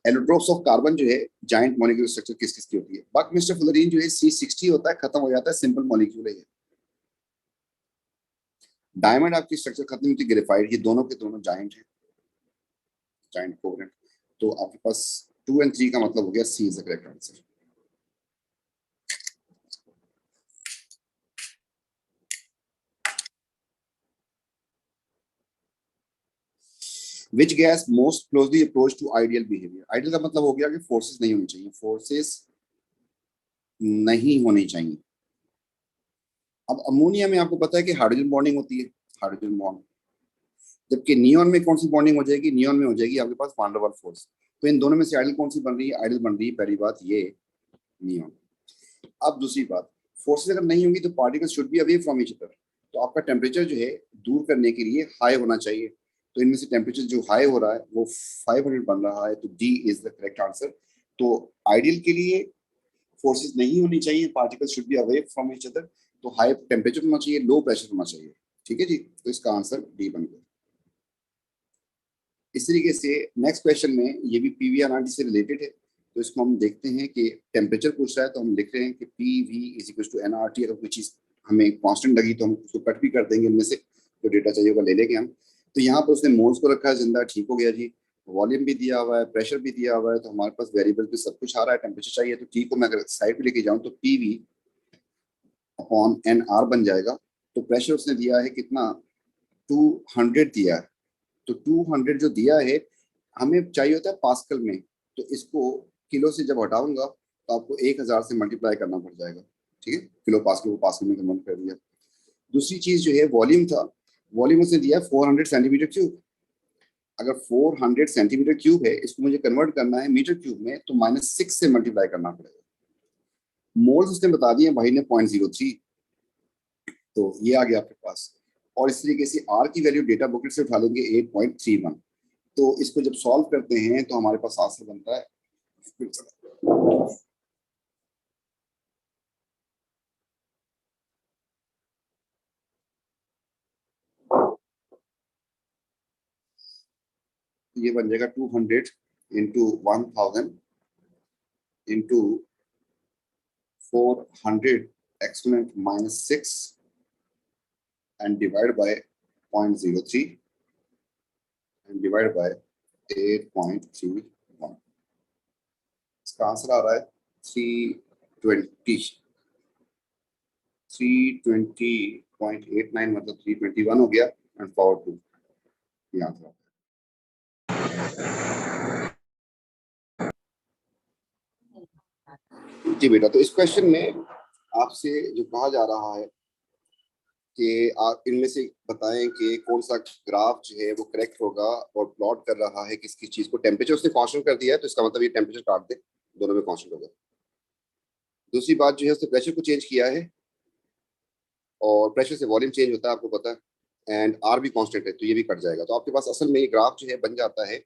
एलोट्रोप्स ऑफ कार्बन जो है जाइंट मॉलिक्यूलर स्ट्रक्चर किस किस की होती है? बाकी मिस्टर फ्लोरीन जो है C60 होता है, खत्म हो जाता है, सिंपल मॉलिक्यूल है। डायमंड आपकी स्ट्रक्चर खत्म होती है, ग्रेफाइट। ये दोनों के दोनों जाइंट है, जाइंट कोवलेंट। तो आपके पास 2 और 3 का मतलब हो गया C is the correct answer. Which gas most closely approach to ideal behaviour? Ideal का मतलब हो गया कि फोर्सेस नहीं होनी चाहिए, फोर्सेस नहीं होनी चाहिए। अब अमोनिया में आपको पता है कि हाइड्रोजन बॉन्डिंग होती है, हाइड्रोजन बॉन्ड। जबकि नियॉन में कौन सी बॉन्डिंग हो जाएगी? नियॉन में हो जाएगी आपके पास वान डेर वाल्स फोर्स। तो इन दोनों में से आइडियल कौन सी बन रही है? आइडियल बन रही है पहली बात ये नियॉन। अब दूसरी बात, फोर्सेस अगर नहीं होंगी तो particles should be away from each other. तो आपका टेम्परेचर जो है दूर करने के लिए हाई होना चाहिए। तो इनमें से टेम्परेचर जो हाई हो रहा है वो 500 बन रहा है, तो D is the correct answer. तो आइडियल के लिए फोर्सेस नहीं होनी चाहिए, particles should be away from each other. तो हाई टेम्परेचर होना चाहिए, लो प्रेशर होना चाहिए। ठीक है जी, तो इसका आंसर डी बन गया। इस तरीके से नेक्स्ट क्वेश्चन में ये भी पीवी एनआरटी से रिलेटेड है। तो इसको हम देखते हैं कि टेम्परेचर पूछ रहा है, तो हम लिख रहे हैं कि PV is equal to NRT. अगर कोई चीज हमें कांस्टेंट लगी तो हम उसको कट भी कर देंगे, इनमें से जो डेटा चाहिए होगा ले लेंगे हम। तो यहाँ पर उसने मोल्स को रखा है जिंदा, ठीक हो गया जी। वॉल्यूम भी दिया हुआ है, प्रेशर भी दिया हुआ है, तो हमारे पास वेरिएबल पे सब कुछ आ रहा है। टेम्परेचर चाहिए तो टी को मैं अगर साइड पे लेके जाऊँ तो पीवी अपॉन एन आर बन जाएगा। तो प्रेशर उसने दिया है कितना? 200 दिया है। तो 200 जो दिया है हमें चाहिए होता है पास्कल में, तो इसको किलो से जब हटाऊंगा तो आपको 1000 से मल्टीप्लाई करना पड़ जाएगा। ठीक है, किलो पास्कल को पास्कल में कन्वर्ट कर दिया। दूसरी चीज जो है वॉल्यूम था, वॉल्यूम उसने दिया 400 सेंटीमीटर क्यूब। अगर 400 सेंटीमीटर क्यूब है, इसको मुझे कन्वर्ट करना है मीटर क्यूब में, तो -6 से मल्टीप्लाई करना पड़ेगा। मोल्स उसने बता दिए भाई ने 0.03, तो ये आ गया आपके पास। और इस तरीके से आर की वैल्यू डेटा बुकेट से उठा लेंगे 8.31। तो इसको जब सॉल्व करते हैं तो हमारे पास आंसर बनता है, ये बन जाएगा 200 into 1000 into 400 exponent -6 and divide by 0.03 and divide by 8.31। इसका आंसर आ रहा है 320, 320.89, मतलब 321 हो गया एंड पावर 2 ये आंसर। जी बेटा, तो इस क्वेश्चन में आपसे जो कहा जा रहा है कि आप इनमें से बताएं कि कौन सा ग्राफ जो है वो करेक्ट होगा और प्लॉट कर रहा है किस किस चीज को। टेम्परेचर उसने कांस्टेंट कर दिया है, तो इसका मतलब ये टेम्परेचर काट दे, दोनों में कांस्टेंट होगा। दूसरी बात जो है उसने प्रेशर को चेंज किया है, और प्रेशर से वॉल्यूम चेंज होता है आपको पता है। एंड आर भी कांस्टेंट है, तो ये भी कट जाएगा। तो आपके पास असल में ये ग्राफ जो है बन जाता है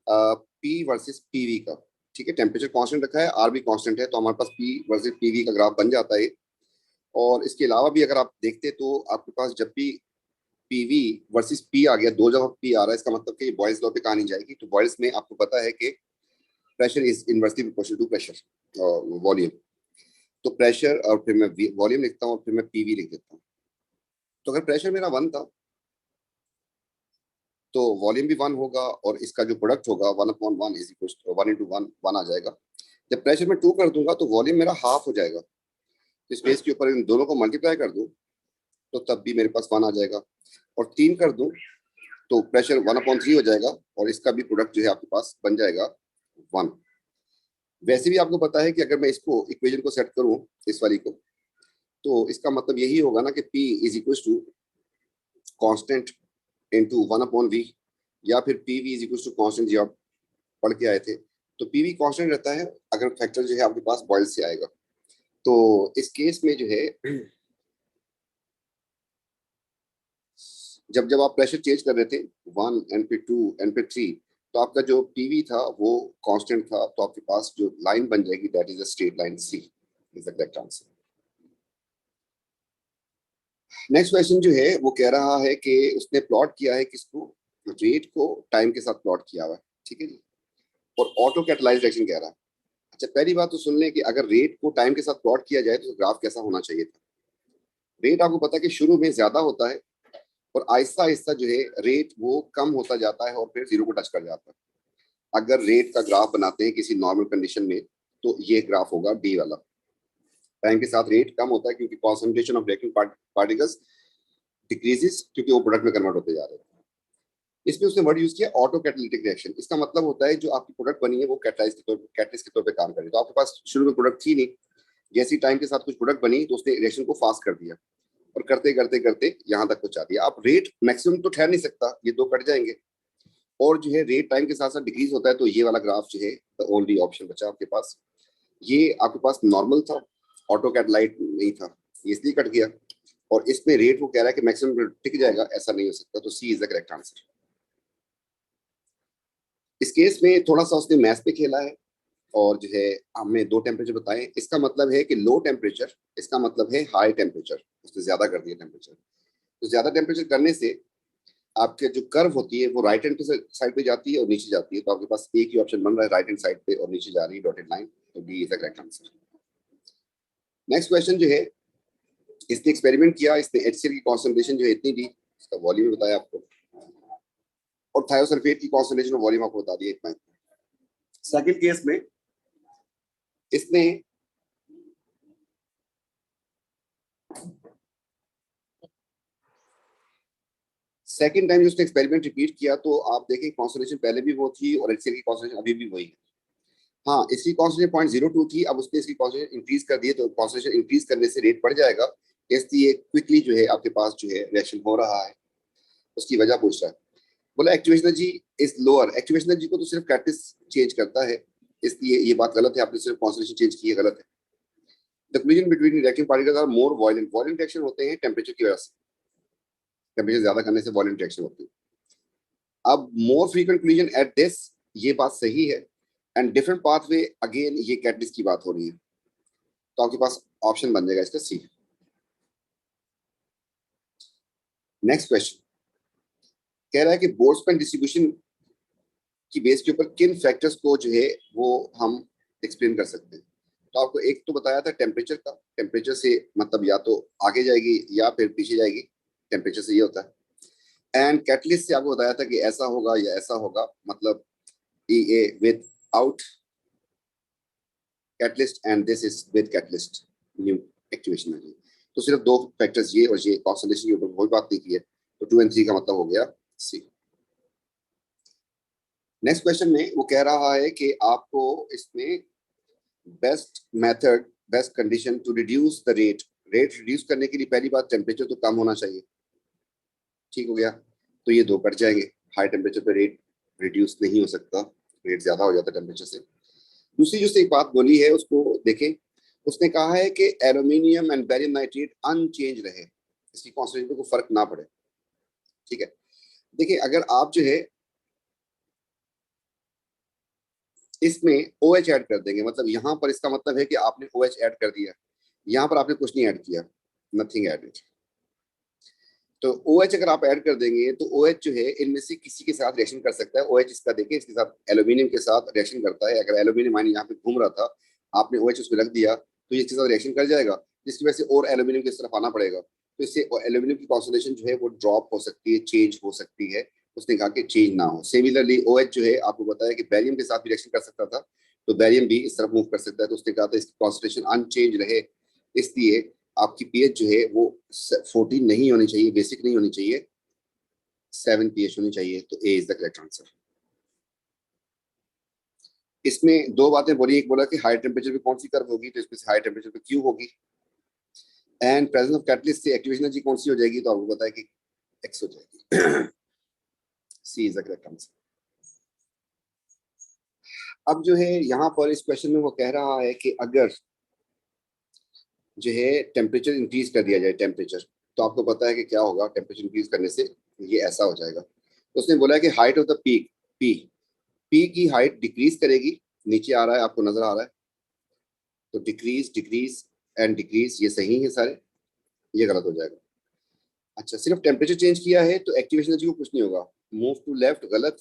पी वर्सेस पीवी का। ठीक है, टेम्परेचर कांस्टेंट रखा है, आर भी कांस्टेंट है, तो हमारे पास पी वर्सेस पीवी का ग्राफ बन जाता है। और इसके अलावा भी अगर आप देखते तो आपके पास जब भी पीवी वर्सेस पी आ गया, दो जगह पी आ रहा है, इसका मतलब कि बॉयल्स लॉ पे कहानी जाएगी। तो बॉयल्स में आपको पता है कि pressure is inversely proportional to pressure volume. तो प्रेशर और फिर मैं वॉल्यूम लिखता हूँ और फिर मैं पीवी लिख देता हूँ। तो अगर प्रेशर मेरा 1 था तो वॉल्यूम भी 1 होगा और इसका जो प्रोडक्ट होगा 1/1 इज इक्वल टू 1 × 1 1 आ जाएगा। जब प्रेशर में 2 कर दूंगा तो वॉल्यूम मेरा हाफ हो जाएगा। तो स्पेस के ऊपर इन दोनों को मल्टीप्लाई कर दूं तो तब भी मेरे पास 1 आ जाएगा। और 3 कर दूं तो प्रेशर 1/3 हो जाएगा और इसका भी प्रोडक्ट जो है आपके पास बन जाएगा 1। वैसे भी आपको पता है कि अगर मैं इसको इक्वेशन को सेट करूं इस वाली को, तो इसका मतलब यही होगा ना कि P is equal to constant into 1/v, या फिर PV is equal to constant, जो आप पढ़ के आए थे। तो PV कांस्टेंट रहता है अगर फैक्टर जो है आपके पास बॉयल से आएगा। तो इस केस में जो है जब जब आप प्रेशर चेंज कर रहे थे 1 एंड फिर 2 एंड फिर 3, तो आपका जो PV था वो कांस्टेंट था, तो आपके पास जो लाइन बन जाएगी that is a straight line, C is the correct answer. Next question जो है वो कह रहा है कि उसने प्लॉट किया है किसको, रेट को टाइम के साथ प्लॉट किया हुआ है, ठीक है जी, और ऑटो कैटलाइज्ड रिएक्शन कह रहा है। अच्छा, पहली बात तो सुन लें कि अगर रेट को टाइम के साथ प्लॉट किया जाए तो ग्राफ कैसा होना चाहिए था। रेट आपको पता है कि शुरू में ज्यादा होता है और आहिस्ता आहिस्ता जो है रेट वो कम होता जाता है और फिर जीरो को टच कर जाता है। अगर रेट का ग्राफ बनाते हैं किसी नॉर्मल कंडीशन में तो ये ग्राफ होगा डी वाला। टाइम के साथ रेट कम होता है क्योंकि concentration of reacting particles decreases, क्योंकि वो प्रोडक्ट में कन्वर्ट होते जा रहे हैं। इसमें उसने वर्ड यूज किया ऑटो कैटलिटिक रिएक्शन। इसका मतलब होता है जो आपकी प्रोडक्ट बनी है वो कैटलिस्ट के तौर पे काम करे। तो आपके पास शुरू में प्रोडक्ट थी नहीं, जैसी टाइम के साथ कुछ प्रोडक्ट बनी तो उसने रिएक्शन को फास्ट कर दिया और करते करते करते यहाँ तक पहुंचा दिया। आप रेट मैक्सिमम तो ठहर नहीं सकता, ये दो कट जाएंगे, और जो है रेट टाइम के साथ साथ डिक्रीज होता है। तो ये वाला ग्राफ जो है द ओनली ऑप्शन बचा आपके पास। ये आपके पास नॉर्मल था, ऑटो कैटलाइट नहीं था, ये इसलिए कट गया। और इसमें रेट वो कह रहा है कि मैक्सिमम टिक जाएगा, ऐसा नहीं हो सकता। तो C is the correct answer. इस केस में थोड़ा सा उसने मैथ्स पे खेला है और जो है हमें दो टेम्परेचर बताएं। इसका मतलब है कि लो टेम्परेचर, इसका मतलब है हाई टेम्परेचर, उसने ज्यादा कर दिया टेम्परेचर। तो ज्यादा टेम्परेचर करने से आपके जो कर्व होती है वो राइट हैंड साइड पे जाती है और नीचे जाती है। तो आपके पास एक ही ऑप्शन बन रहा है राइट हैंड साइड पे और नीचे जा रही है डॉटेड लाइन। तो D is the correct answer. Next question जो है, इसने एक्सपेरिमेंट किया, इसने HCl की कॉन्सेंट्रेशन जो है इतनी दी, इसका वॉल्यूम बताया आपको, और थायोसल्फेट की कॉन्सेंट्रेशन और वॉल्यूम आपको बता दिया इतना। सेकंड केस में इसने सेकंड टाइम जो उसने एक्सपेरिमेंट रिपीट किया तो आप देखें कॉन्सेंट्रेशन पहले भी वो थी और HCl की कॉन्सेंट्रेशन अभी भी वही है। हाँ, इसकी कॉन्सेंट्रेशन 0.02 थी, अब उसने इसकी कॉन्सेंट्रेशन इंक्रीज कर दी है। तो कॉन्सेंट्रेशन इंक्रीज करने से रेट बढ़ जाएगा, इसलिए क्विकली जो है आपके पास जो है रिएक्शन हो रहा है। उसकी वजह पूछ रहा है। बोला activation energy is lower. Activation energy को तो सिर्फ कैटलिस्ट चेंज करता है, इसलिए ये बात गलत है, आपने सिर्फ कॉन्सेंट्रेशन चेंज की है, गलत है। The collision between reacting particles are more violent. Violent reaction होते हैं टेम्परेचर की वजह से, टेम्परेचर ज्यादा करने से वायलेंट रिएक्शन होती है। अब मोर फ्रीक्वेंट कोलिजन एट दिस, ये बात सही है, एंड डिफरेंट पाथवे, अगेन ये कैटलिस्ट की बात हो रही है। तो आपके पास ऑप्शन बन जाएगा इसका सी। नेक्स्ट क्वेश्चन कह रहा है कि बोल्ट्जमैन डिस्ट्रीब्यूशन की बेस के ऊपर किन फैक्टर्स को जो है वो हम एक्सप्लेन कर सकते हैं। तो आपको एक तो बताया था टेम्परेचर का, टेम्परेचर से मतलब या तो आगे जाएगी या फिर पीछे जाएगी, टेम्परेचर से ये होता है। एंड कैटलिस्ट से आपको बताया था कि ऐसा होगा या ऐसा होगा, मतलब EA with out catalyst and this is with catalyst new activation में। तो सिर्फ दो फैक्टर्स ये और ये, कॉन्सेंट्रेशन के ऊपर कोई बात नहीं की है। तो 2 और 3 का मतलब हो गया सी। नेक्स्ट क्वेश्चन में वो कह रहा है कि आपको इसमें best method, best condition to reduce the rate, rate reduce करने के लिए पहली बात टेम्परेचर तो कम होना चाहिए, ठीक हो गया। तो ये दो कट जाएंगे, हाई टेम्परेचर पे रेट रिड्यूस नहीं हो सकता, रेट ज्यादा हो जाता है टेम्परेचर से। दूसरी जो एक बात बोली है उसको देखें, उसने कहा है कि aluminium and barium nitrate unchanged रहे, इसकी कॉन्सेंट्रेशन को फर्क ना पड़े, ठीक है। देखिए अगर आप जो है इसमें OH ऐड कर देंगे, मतलब यहाँ पर इसका मतलब है कि आपने OH ऐड कर दिया, यहाँ पर आपने कुछ नहीं ऐड किया, नथिंग एडेड। तो OH अगर आप ऐड कर देंगे तो OH जो है इनमें से किसी के साथ रिएक्शन कर सकता है। OH इसका देखिए इसके साथ एल्यूमिनियम के साथ रिएक्शन करता है। अगर एल्यूमिनियम आयन यहाँ पे घूम रहा था, आपने OH उसमें रख दिया तो ये इसके साथ रिएक्शन कर जाएगा, जिसकी वजह से और एल्यूमिनियम की तरफ आना पड़ेगा, तो इससे एल्यूमिनियम की कॉन्सेंट्रेशन जो है वो ड्रॉप हो सकती है, चेंज हो सकती है। उसने कहा कि चेंज ना हो। सिमिलरली OH जो है आपको बताया कि बैरियम के साथ भी रिएक्शन कर सकता था, तो बैरियम भी इस तरफ मूव कर सकता है, तो उसने कहा था इसकी कॉन्सेंट्रेशन अनचेंज रहे, इसलिए आपकी पीएच जो है वो 14 नहीं होनी चाहिए, बेसिक नहीं होनी चाहिए, 7 pH होनी चाहिए। तो ए इज द करेक्ट आंसर। इसमें दो बातें बोली, एक बोला कि हाई टेम्परेचर पे कौन सी कर्व होगी, तो इसमें से हाई टेम्परेचर पे क्यू होगी, एंड प्रेजेंस ऑफ कैटलिस्ट से एक्टिवेशन एनर्जी कौन सी हो जाएगी, तो आपको बताया कि एक्स हो जाएगी। सी इज द करेक्ट आंसर। अब जो है यहाँ पर इस क्वेश्चन में वो कह रहा है कि अगर जो है टेम्परेचर इंक्रीज कर दिया जाए, टेम्परेचर, तो आपको पता है कि क्या होगा, टेम्परेचर इंक्रीज करने से ये ऐसा हो जाएगा। तो उसने बोला है कि height of the peak, P P की हाइट डिक्रीज करेगी, नीचे आ रहा है आपको नजर आ रहा है, तो डिक्रीज डिक्रीज एंड डिक्रीज, ये सही है सारे, ये गलत हो जाएगा। अच्छा, सिर्फ टेम्परेचर चेंज किया है तो एक्टिवेशन एनर्जी को कुछ नहीं होगा। मूव टू लेफ्ट गलत,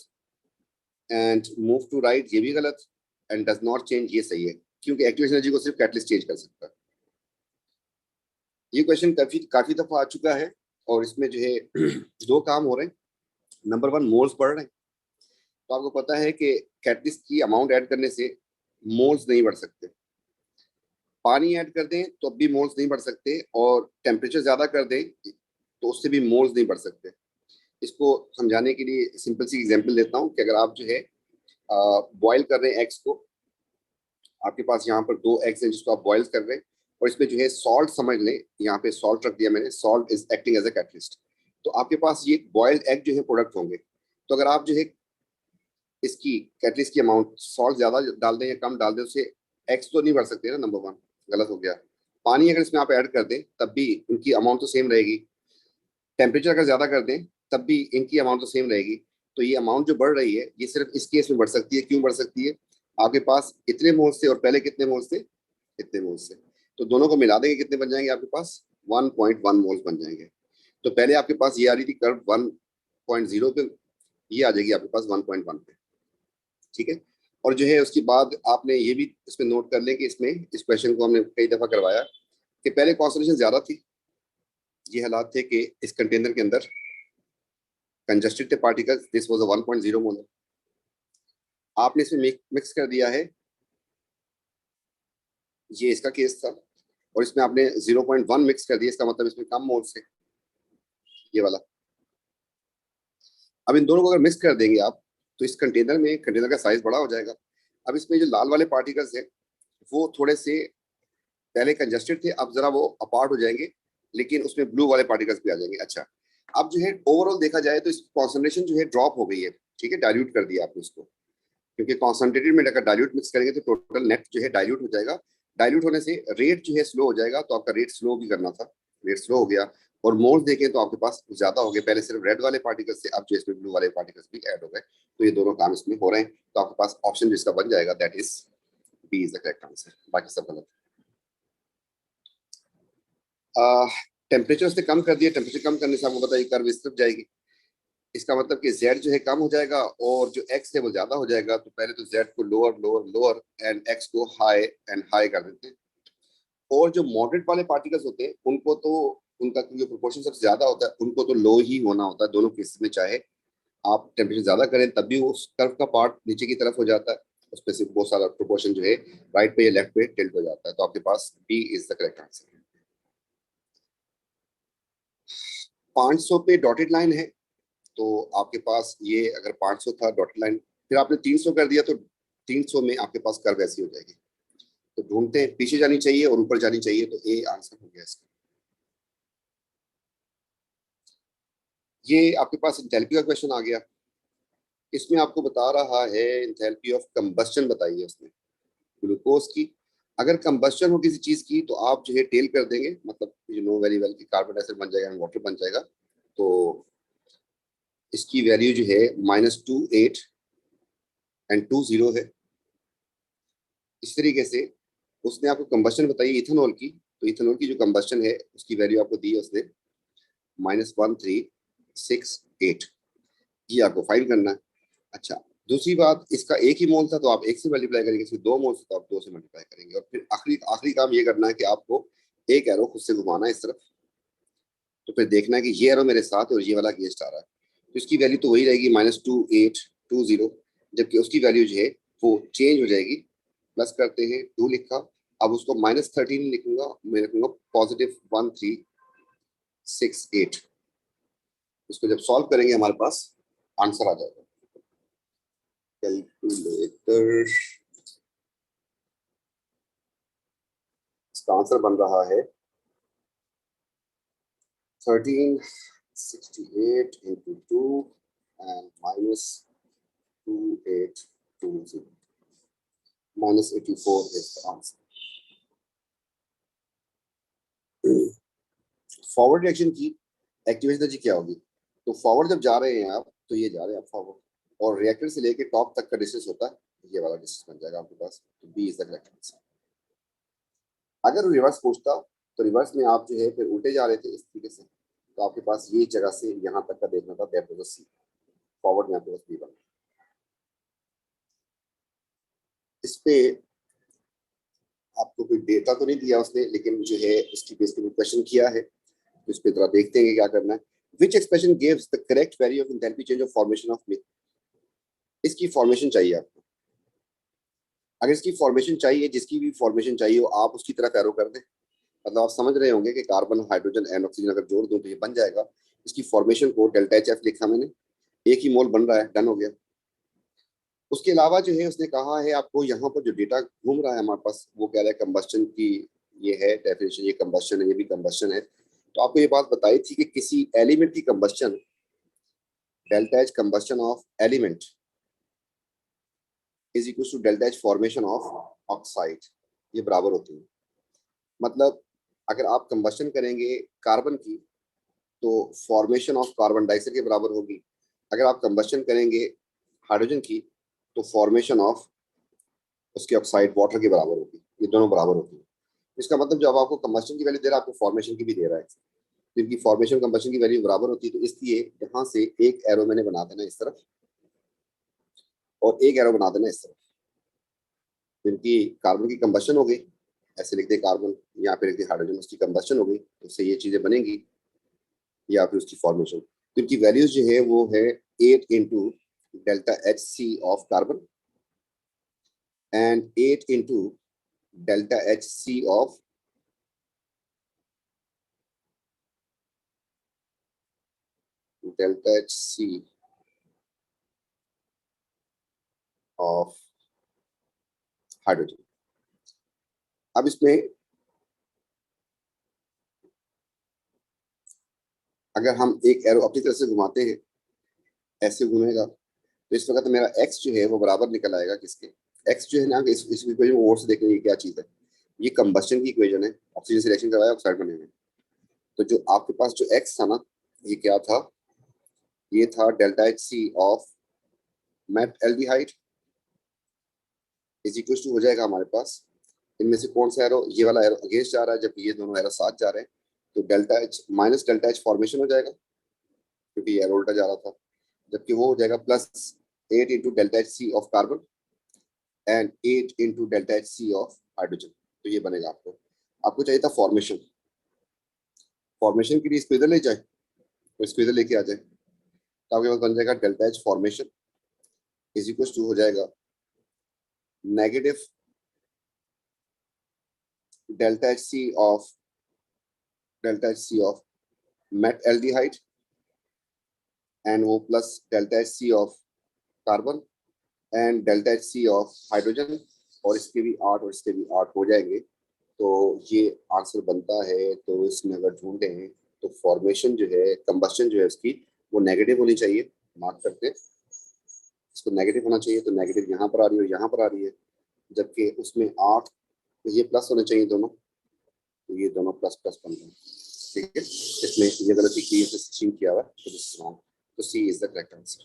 एंड मूव टू राइट ये भी गलत, एंड डज नॉट चेंज ये सही है, क्योंकि एक्टिवेशन एनर्जी को सिर्फ कैटलिस्ट चेंज कर सकता है। ये क्वेश्चन काफी काफी दफा आ चुका है, और इसमें जो है दो काम हो रहे हैं। नंबर वन, मोल्स बढ़ रहे हैं, तो आपको पता है कि कैटलिस्ट की अमाउंट ऐड करने से मोल्स नहीं बढ़ सकते, पानी ऐड कर दें तो अब भी मोल्स नहीं बढ़ सकते, और टेम्परेचर ज्यादा कर दें तो उससे भी मोल्स नहीं बढ़ सकते। इसको समझाने के लिए सिंपल सी एग्जांपल देता हूँ कि अगर आप जो है बॉईल कर रहे हैं एग्स को, आपके पास यहाँ पर 2 एग्स हैं जिसको आप बॉईल कर रहे हैं, और इसमें जो है सॉल्ट समझ लें, यहाँ पे सॉल्ट रख दिया मैंने, salt is acting as a catalyst. तो आपके पास ये बॉइल्ड एग जो है प्रोडक्ट होंगे, तो अगर आप जो है इसकी कैटलिस्ट की अमाउंट सॉल्ट ज्यादा डाल दें या कम डाल दें, उससे एग्स तो नहीं बढ़ सकते ना, नंबर वन, गलत हो गया। पानी अगर इसमें आप ऐड कर दें तब भी इनकी अमाउंट तो सेम रहेगी, टेम्परेचर अगर ज्यादा कर दें तब भी इनकी अमाउंट तो सेम रहेगी। तो ये अमाउंट जो बढ़ रही है ये सिर्फ इस केस में बढ़ सकती है, क्यों बढ़ सकती है, आपके पास इतने मोल्स थे और पहले कितने मोल्स थे, इतने मोल्स थे, तो दोनों को मिला देंगे कितने बन जाएंगे आपके पास, 1.1 मोल्स बन जाएंगे। तो पहले आपके पास ये आ रही थी कर्व 1.0 पे, ये आ जाएगी आपके पास 1.1 पे, ठीक है। और जो है उसके बाद आपने ये भी इसमें नोट कर लें कि इसमें इस क्वेश्चन को हमने कई दफा करवाया कि पहले कॉन्सेंट्रेशन ज्यादा थी, ये हालात थे कि इस कंटेनर के अंदर कंजस्टेड थे particles, this was a 1.0 molar, आपने इसमें मिक्स कर दिया है, ये इसका केस था, और इसमें आपने 0.1 मिक्स कर दिया, इसका मतलब इसमें कम मोल्स थे, ये वाला। अब इन दोनों को अगर मिक्स कर देंगे आप, तो इस कंटेनर में, कंटेनर का साइज बड़ा हो जाएगा। अब इसमें जो लाल वाले पार्टिकल्स हैं वो थोड़े से पहले कंजस्टेड थे, अब जरा वो अपार्ट हो जाएंगे, लेकिन उसमें ब्लू वाले पार्टिकल्स भी आ जाएंगे। अच्छा, अब जो है ओवरऑल देखा जाए तो इसकी कॉन्सेंट्रेशन जो है ड्रॉप हो गई है, ठीक है, डाइल्यूट कर दिया आपने इसको, क्योंकि कॉन्सेंट्रेटेड में अगर डाइल्यूट मिक्स करेंगे तो टोटल नेट जो है डाइल्यूट हो जाएगा, डाइल्यूट होने से रेट जो है स्लो हो जाएगा, तो आपका रेट स्लो भी करना था, रेट स्लो हो गया, और मोल्स देखें तो आपके पास ज्यादा हो गए, पहले सिर्फ रेड वाले पार्टिकल्स थे, अब जो इसमें ब्लू वाले पार्टिकल्स भी ऐड हो गए, तो ये दोनों काम इसमें हो रहे हैं, तो आपके पास ऑप्शन जिसका बन जाएगा that is B is the correct answer, बाकी सब गलत। टेम्परेचर से कम कर दिया, टेम्परेचर कम करने से आपको पता है कर्व इस तरफ जाएगी, इसका मतलब कि z जो है कम हो जाएगा और जो x है वो ज्यादा हो जाएगा, तो पहले तो z को lower lower lower and x को हाई एंड हाई कर देते हैं। और जो मॉडरेट वाले पार्टिकल्स होते हैं उनको तो, उनका जो प्रोपोर्शन सबसे ज्यादा होता है उनको तो लो ही होना होता है दोनों केसेस में, चाहे आप टेम्परेचर ज्यादा करें तब भी उस कर्व का पार्ट नीचे की तरफ हो जाता है, उस पर सिर्फ बहुत सारा प्रोपोर्शन जो है राइट पे या लेफ्ट पे टिल्ट हो जाता है, तो आपके पास B is the correct answer. 500 पे डॉटेड लाइन है, तो आपके पास ये अगर 500 था डॉटेड लाइन, फिर आपने 300 कर दिया, तो 300 में आपके पास कर्व ऐसी हो जाएगी, तो ढूंढते हैं, पीछे जानी चाहिए और ऊपर जानी चाहिए, तो ए आंसर हो गया इसका। ये आपके पास इंथैल्पी का क्वेश्चन आ गया, इसमें आपको बता रहा है इंथैल्पी ऑफ कंबस्शन बताई है उसने, ग्लूकोज की। अगर कंबस्शन हो किसी चीज की तो आप जो है टेल कर देंगे, मतलब यू नो वेरी वेल कि कार्बन डाइऑक्साइड बन जाएगा एंड वाटर बन जाएगा, तो इसकी वैल्यू जो है -28 एंड 20 है। इस तरीके से उसने आपको कंबस्शन बताई इथेनॉल की, तो इथेनॉल की जो कंबस्शन है उसकी वैल्यू आपको दी है उसने -1368, ये आपको फाइंड करना है। अच्छा, दूसरी बात, इसका एक ही मोल था तो आप एक से मल्टीप्लाई करेंगे, इसके दो मोल तो आप दो से मल्टीप्लाई करेंगे, और फिर आखिरी आखिरी काम ये करना है कि आपको एक एरो खुद से घुमाना है इस तरफ, तो फिर देखना है कि ये एरो मेरे साथ है और ये वाला अगेंस्ट आ रहा है, तो इसकी वैल्यू तो वही रहेगी -2820, जबकि उसकी वैल्यू जो है वो चेंज हो जाएगी। प्लस करते हैं, 2 लिखा, अब उसको -13 लिखूंगा, मैं लिखूंगा +1368। इसको जब सॉल्व करेंगे हमारे पास आंसर आ जाएगा। कैलकुलेटर, इसका आंसर बन रहा है 1368 into 2 and -2820, -84 is the answer. Forward reaction की एक्टिवेशन एनर्जी क्या होगी? तो फॉरवर्ड जब जा रहे हैं आप, तो ये जा रहे हैं आप फॉरवर्ड, और रिएक्टर से लेके टॉप तक का डिस्टेंस होता है, ये वाला डिस्टेंस बन जाएगा आपके पास, तो B is the correct answer. अगर रिवर्स पूछता तो रिवर्स में आप जो है फिर उल्टे जा रहे थे इस तरीके से, तो आपके पास ये जगह से यहाँ तक का देखना था, that was a C. Forward में आपके पास बी बना। इस पे आपको कोई डेटा तो नहीं दिया उसने, लेकिन जो है उसकी बेस पे क्वेश्चन किया है, तो इस पे थोड़ा देखते हैं क्या करना है। Which expression gives the correct value of enthalpy change of formation of milk? इसकी फॉर्मेशन चाहिए आपको। अगर इसकी फॉर्मेशन चाहिए, जिसकी भी फॉर्मेशन चाहिए हो, आप उसकी तरफ एरो कर दें। मतलब आप समझ रहे होंगे कि कार्बन, हाइड्रोजन एंड ऑक्सीजन अगर जोड़ दूं तो ये बन जाएगा। इसकी फॉर्मेशन को डेल्टा एच एफ लिखा मैंने, एक ही मोल बन रहा है, डन हो गया। उसके अलावा जो है उसने कहा है आपको, यहाँ पर जो डेटा घूम रहा है हमारे पास, वो कह रहा है कंबस्टन की ये है डेफिनेशन, ये कंबस्टन है, ये भी कंबस्टन है। तो आपको ये बात बताई थी कि किसी एलिमेंट की combustion, delta H combustion of element is equal to delta H formation of oxide, ये बराबर होती है। मतलब अगर आप कंबस्टन करेंगे कार्बन की, तो फॉर्मेशन ऑफ कार्बन डाइऑक्साइड के बराबर होगी। अगर आप कंबस्टन करेंगे हाइड्रोजन की, तो फॉर्मेशन ऑफ उसके ऑक्साइड वाटर के बराबर होगी। ये दोनों बराबर होती है। इसका मतलब जब आपको कंबस्टन की वैल्यू दे रहा है, आपको फॉर्मेशन की भी दे रहा है, तो इनकी फॉर्मेशन कंबस्टन की वैल्यू बराबर होती है। तो इसलिए यहाँ से एक एरो मैंने बना देना इस तरफ, और एक एरो बना देना इस तरफ। तो इनकी कार्बन की कंबस्टन हो गई, ऐसे लिखते कार्बन, या फिर लिखते हाइड्रोजन, उसकी कंबस्टन हो गई, तो उससे ये चीजें बनेंगी, या फिर उसकी फॉर्मेशन। तो इनकी वैल्यूज जो है वो है 8 into delta H C of carbon and 8 into delta H C of delta H C of hydrogen. अब इसमें अगर हम एक एरो अपनी तरफ से घुमाते हैं, ऐसे घूमेगा, तो इस वक्त मेरा एक्स जो है वो बराबर निकल आएगा किसके? एक्स जो है ना, इस इक्वेशन को और से देखेंगे क्या चीज है। ये कंबस्टन की इक्वेशन है, ऑक्सीजन से रिएक्शन करवाया ऑक्साइड बने हुए। तो जो आपके पास जो एक्स था ना, ये क्या था? ये था delta H C of metaldehyde is equal to हो जाएगा हमारे पास, इनमें से कौन सा एरो, ये वाला एरो अगेंस्ट जा रहा है, जबकि ये दोनों एरो साथ जा रहे हैं, तो delta H minus delta H formation हो जाएगा, क्योंकि ये एरो उल्टा जा रहा था। जबकि वो हो जाएगा +8 into delta H C of carbon and 8 into delta H C of hydrogen. तो ये बनेगा आपको। आपको चाहिए था फॉर्मेशन, फॉर्मेशन के लिए इसको इधर ले जाए, तो इसको इधर लेके आ जाए, तो आपके पास बन जाएगा delta H formation is equal to हो जाएगा negative delta H C of metaldehyde and वो plus delta H C of carbon and delta H C of hydrogen, और इसके भी 8 और इसके भी 8 हो जाएंगे। तो ये आंसर बनता है। तो इसमें अगर ढूंढे हैं तो फॉर्मेशन जो है, कंबस्टन जो है उसकी, वो नेगेटिव होनी चाहिए। मार्क करते हैं, इसको नेगेटिव होना चाहिए, तो नेगेटिव यहाँ पर आ रही है और यहाँ पर आ रही है, जबकि उसमें 8, तो ये प्लस होने चाहिए दोनों, तो ये दोनों प्लस प्लस बन रहे हैं। ठीक है, इसमें ये गलती की है, चीन किया हुआ है, तो दिस इज रॉन्ग। तो C is the correct answer.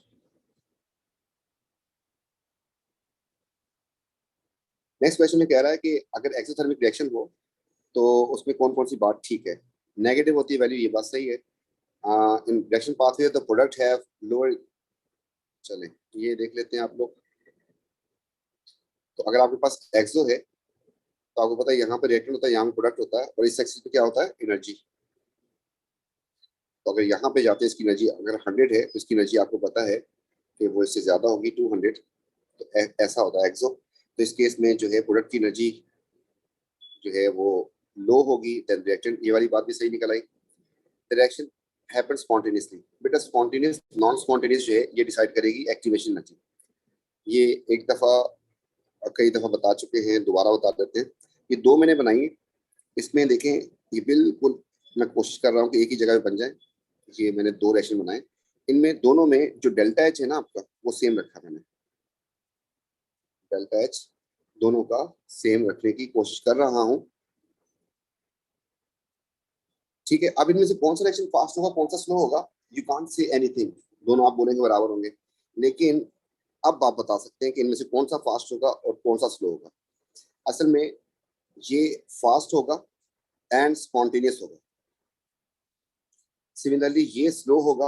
Next question में कह रहा है कि अगर एक्सोथर्मिक रिएक्शन हो तो उसमें कौन कौन सी बात ठीक है? नेगेटिव होती है वैल्यू, ये बात सही है। In reaction pathway the product have lower चले ये देख लेते हैं आप लोग। तो अगर आपके पास एक्सो है तो आपको पता है यहाँ पे रिएक्टेंट होता है, यहाँ पे प्रोडक्ट होता है, और इस एक्सिस पे क्या होता है, एनर्जी। तो अगर यहाँ पे जाते हैं इसकी एनर्जी अगर 100 है तो इसकी एनर्जी आपको पता है कि वो इससे ज्यादा होगी 200। तो ऐसा होता है एक्सो। तो इस केस में जो है प्रोडक्ट की एनर्जी जो है वो लो होगी, देन रिएक्टेंट, ये वाली बात भी सही निकल आई। Reaction happen spontaneously. बेटा स्पॉन्टेनियस नॉन स्पॉन्टेनियस जो है ये डिसाइड करेगी एक्टिवेशन एनर्जी। ये एक दफा कई दफा बता चुके हैं, दोबारा बता देते हैं। ये दो मैंने बनाई, इसमें देखें ये बिल्कुल मैं कोशिश कर रहा हूँ कि एक ही जगह पे बन जाए। ये मैंने दो रिएक्शन बनाए, इनमें दोनों में जो डेल्टा एच है ना आपका वो सेम रखा मैंने। डेल्टा एच दोनों का सेम रखने की कोशिश कर रहा हूँ। ठीक है, अब इनमें से कौन सा रिएक्शन फास्ट होगा कौन सा स्लो होगा, यू कांट से एनीथिंग, दोनों आप बोलेंगे बराबर होंगे। लेकिन अब आप बता सकते हैं कि इनमें से कौन सा फास्ट होगा और कौन सा स्लो होगा। असल में ये फास्ट होगा एंड स्पॉन्टेनियस होगा। सिमिलरली ये स्लो होगा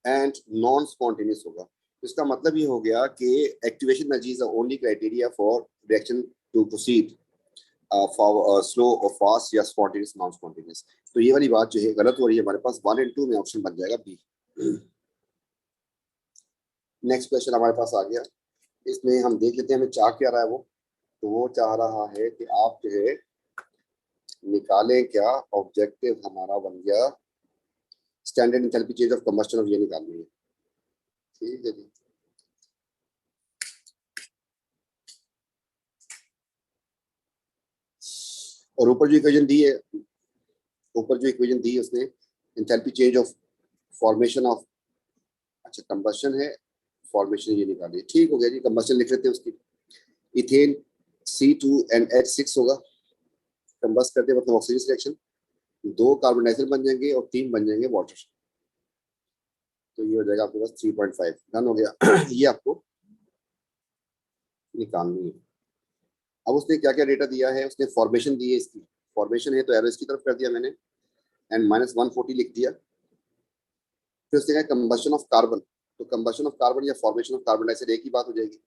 एंड नॉन स्पॉन्टेनियस होगा। इसका मतलब ये हो गया कि activation energy is the only criteria for reaction to proceed for slow और फास्ट या स्पॉन्टेनियस नॉन स्पॉन्टेनियस। तो ये वाली बात जो है गलत हो रही है, हमारे पास 1 और 2 में ऑप्शन बन जाएगा बी। नेक्स्ट क्वेश्चन हमारे पास आ गया, इसमें हम देख लेते हैं हमें चाह क्या रहा है वो। तो वो चाह रहा है कि आप जो है निकालें क्या, ऑब्जेक्टिव हमारा बन गया standard enthalpy change of combustion, और ये निकालनी है। ठीक है जी। और ऊपर जो इक्वेशन दी है, ऊपर जो इक्वेशन दी है उसने enthalpy change of formation of, अच्छा कंबस्शन है, फॉर्मेशन ये निकाली। ठीक हो गया जी, कंबस्शन लिख लेते हैं उसकी। इथेन C2NH6 होगा, कंबस्ट करते मतलब ऑक्सीजन रिएक्शन, 2 कार्बन डाइऑक्साइड बन जाएंगे और 3 बन जाएंगे वाटर। तो ये हो जाएगा आपके पास 3.5। डन हो गया। ये आपको निकालनी है। अब उसने क्या क्या डेटा दिया है, उसने फॉर्मेशन दी है, इसकी फॉर्मेशन है तो एरो इसकी तरफ कर दिया मैंने एंड -140 लिख दिया। फिर उसने कहा कंबशन ऑफ कार्बन, तो कंबशन ऑफ कार्बन या फॉर्मेशन ऑफ कार्बन डाइऑक्साइड एक ही बात हो जाएगी।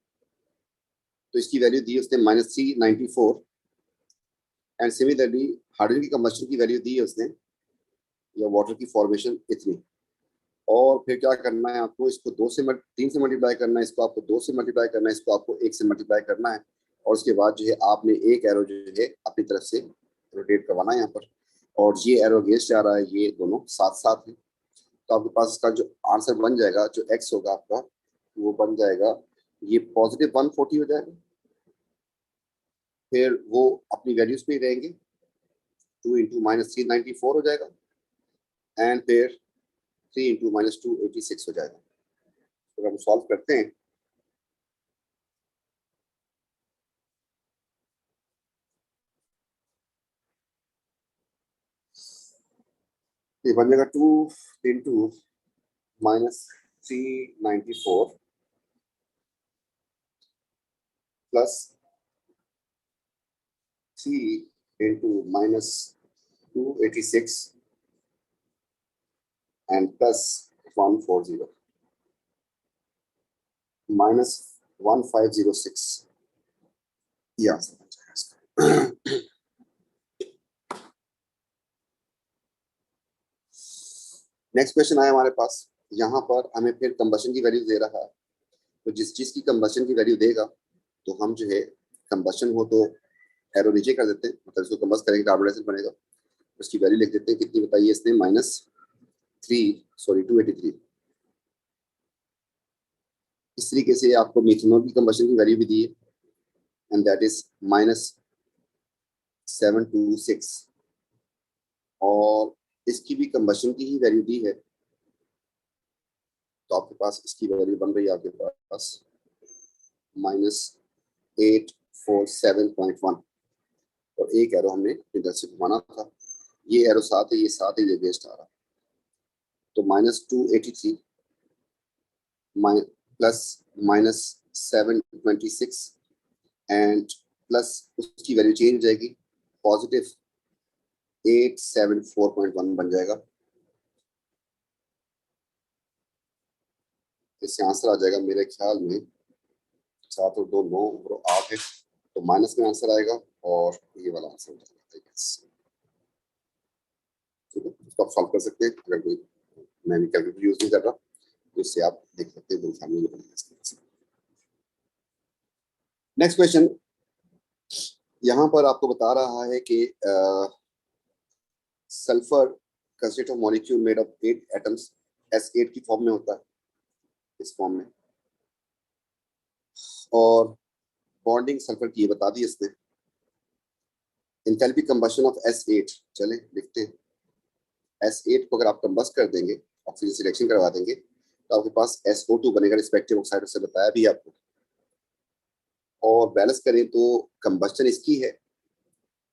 तो इसकी वैल्यू दी उसने -394 एंड सिमिलरली हाइड्रोजन की कंबशन की वैल्यू दी है उसने, या वाटर की फॉर्मेशन इतनी। और फिर क्या करना है आपको, इसको 3 से मल्टीप्लाई करना है, इसको आपको 2 से मल्टीप्लाई करना है, इसको आपको 1 से मल्टीप्लाई करना है। और उसके बाद जो है आपने एक एरो जो है अपनी तरफ से रोटेट करवाना है यहाँ पर, और ये एरो अगेंस्ट जा रहा है, ये दोनों साथ साथ है। तो आपके पास इसका जो आंसर बन जाएगा, जो एक्स होगा आपका वो बन जाएगा ये +140 हो जाएगा। फिर वो अपनी वैल्यूज पे ही रहेंगे, 2 इंटू -394 हो जाएगा एंड फिर 3 इंटू -286 हो जाएगा। तो हम सॉल्व करते हैं। ये बन जाएगा 2 इंटू -394 प्लस 3 इंटू -286 एंड +140 -1506। ये आंसर बन जाएगा इसका। नेक्स्ट क्वेश्चन आया हमारे पास, यहाँ पर हमें फिर कंबशन की वैल्यू दे रहा है। तो जिस चीज की कंबशन की वैल्यू देगा तो हम जो है कंबशन हो तो एरो नीचे कर देते हैं, मतलब इसको कंबस्ट करेंगे कार्बन डाइऑक्साइड बनेगा, उसकी वैल्यू लिख देते हैं। कितनी बताइए इसने, -283। इस तरीके से आपको मिथेनॉल की कंबशन की वैल्यू भी दी है एंड दैट इज -726, और इसकी भी कंबशन की ही वैल्यू दी है। तो आपके पास इसकी वैल्यू बन रही है आपके पास -847.1, और एक एरो हमने इधर से घुमाना था, ये एरो साथ है, ये साथ है, ये वेस्ट आ रहा। तो -283 प्लस -726 एंड प्लस उसकी वैल्यू चेंज हो जाएगी, +874.1 बन जाएगा। इससे आंसर आ जाएगा मेरे ख्याल में 7 और 2 9 और 8 है, तो माइनस में आंसर आएगा और ये वाला आंसर हो जाएगा। ठीक है, इसको आप सॉल्व कर सकते हैं। अगर कोई मैं भी कैलकुलेटर यूज नहीं कर रहा तो इससे आप देख सकते हैं, फैमिली बनेगा। नेक्स्ट क्वेश्चन, यहाँ पर आपको बता रहा है कि sulphur consist of molecule made of 8 atoms, S8 की फॉर्म में होता है, इस फॉर्म में, और बॉन्डिंग सल्फर की बता दी इसने। एंथैल्पी कंबशन ऑफ S8, चले लिखते हैं। S8 को अगर आप कंबस्ट कर देंगे, ऑक्सीजन सिलेक्शन करवा देंगे, तो आपके पास SO2 बनेगा, रिस्पेक्टिव ऑक्साइड से बताया भी आपको। और बैलेंस करें तो कंबस्टन इसकी है,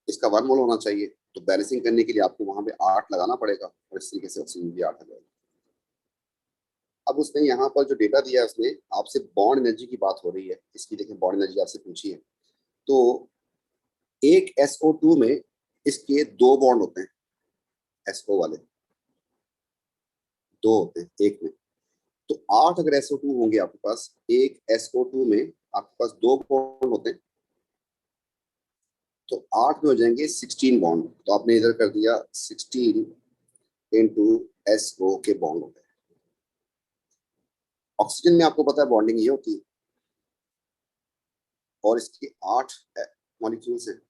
इसका 1 मोल होना चाहिए, तो बैलेंसिंग करने के लिए आपको वहां पे 8 लगाना पड़ेगा, और इस तरीके से ऑक्सीजन भी 8 आ जाएगा। अब उसने यहाँ पर जो डेटा दिया है, उसने आपसे बॉन्ड एनर्जी की बात हो रही है, इसकी देखें बॉन्ड एनर्जी आपसे पूछी है। तो एक SO2 में इसके 2 बॉन्ड होते हैं, SO वाले 2 होते हैं एक में, तो 8 अगर SO2 होंगे आपके पास, एक SO2 में आपके पास 2 बॉन्ड होते हैं, तो 8 में हो जाएंगे 16 बॉन्ड। तो आपने इधर कर दिया 16 इंटू SO के बॉन्ड हो गए। ऑक्सीजन में आपको पता है बॉन्डिंग ये होती है, और इसके 8 मॉलिक्यूल्स हैं,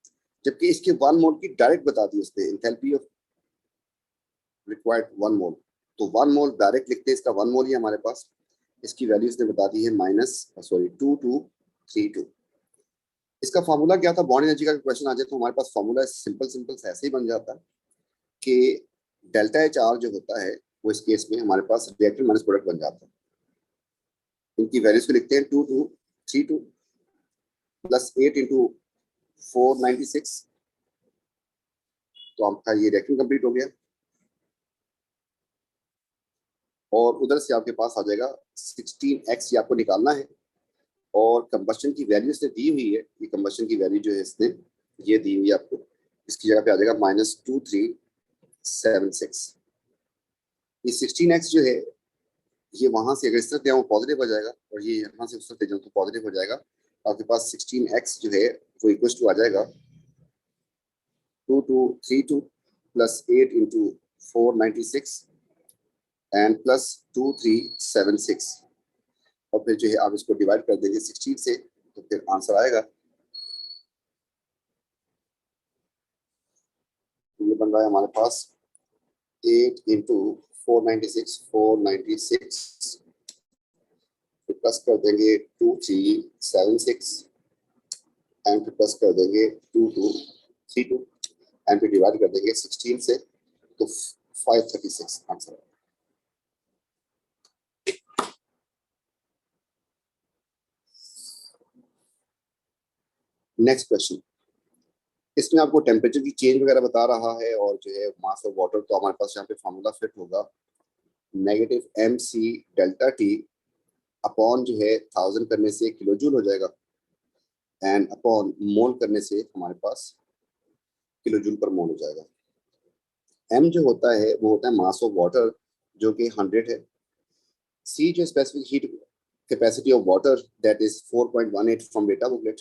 जबकि इसके 1 मोल की डायरेक्ट बता दी उसने, एंथैल्पी ऑफ रिक्वायर्ड 1 मोल। तो 1 मोल डायरेक्ट लिखते हैं, इसका 1 मोल ही हमारे पास, इसकी वैल्यू इसने बता दी है -2232। इसका फॉर्मूला क्या था, बॉन्ड एनर्जी का क्वेश्चन आ जाए तो हमारे पास फॉर्मूला सिंपल सिंपल से ऐसे ही बन जाता है कि डेल्टा एच आर जो होता है, वो इस केस में हमारे पास रिएक्टेंट माइनस प्रोडक्ट बन जाता है। इनकी वैल्यूज को लिखते हैं 2232 प्लस 8 इंटू 496, तो आपका ये रिएक्शन कंप्लीट हो गया। और उधर से आपके पास आ जाएगा 16x, ये आपको निकालना है, और कंबस्शन की वैल्यू इसने दी हुई है, ये कंबस्शन की वैल्यू जो है इसने ये दी हुई है आपको, इसकी जगह पे आ जाएगा -2376। ये 16x जो है, ये वहां से अगर इस तरफ जाऊँ पॉजिटिव हो जाएगा, और ये यहाँ से उस तरफ जाऊँ तो पॉजिटिव हो जाएगा। आपके पास 16x जो है वो इक्वल टू आ जाएगा 2232 प्लस 8 इंटू 496 एंड प्लस 2376, और फिर जो है आप इसको डिवाइड कर देंगे 16 से, तो फिर आंसर आएगा। ये बन रहा है हमारे पास 8 इंटू 496 फिर प्लस कर देंगे 2376 एंड फिर प्लस कर देंगे 2232 एंड फिर डिवाइड कर देंगे 16 से, तो 536 आंसर है। नेक्स्ट क्वेश्चन, इसमें आपको टेम्परेचर की चेंज वगैरह बता रहा है, और जो है मास ऑफ वाटर, तो हमारे पास यहाँ पे फॉर्मूला फिट होगा -mc डेल्टा टी अपॉन जो है 1000 करने से किलो जूल हो जाएगा, एंड अपॉन मोल करने से हमारे पास किलो जूल पर मोल हो जाएगा। m जो होता है वो होता है मास ऑफ वाटर, जो कि 100 है। c जो specific heat capacity of water, that is 4.18 from data booklet.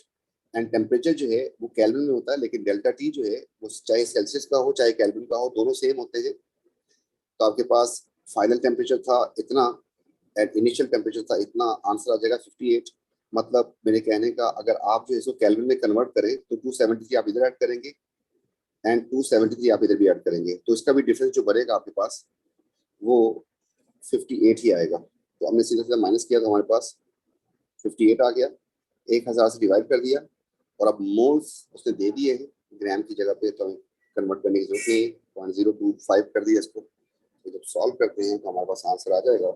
And temperature जो है वो केल्विन में होता है, लेकिन डेल्टा टी जो है वो चाहे सेल्सियस का हो चाहे केल्विन का हो, दोनों सेम होते हैं। तो आपके पास फाइनल टेम्परेचर था इतना, एंड इनिशियल टेम्परेचर था इतना, आंसर आ जाएगा 58। मतलब मेरे कहने का, अगर आप जो इसको केल्विन में कन्वर्ट करें तो 273 आप इधर ऐड करेंगे एंड 273 आप इधर भी ऐड करेंगे, तो इसका भी डिफरेंस जो बनेगा आपके पास वो 58 ही आएगा। तो हमने सीधा सीधा माइनस किया तो हमारे पास 58 आ गया, 1000 से डिवाइड कर दिया, और अब मोल्स उसने दे दिए हैं ग्राम की जगह पे, तो हमें कन्वर्ट करने की जरूरत नहीं, 0.025 कर दिया इसको। तो जब सॉल्व करते हैं तो हमारे पास आंसर आ जाएगा।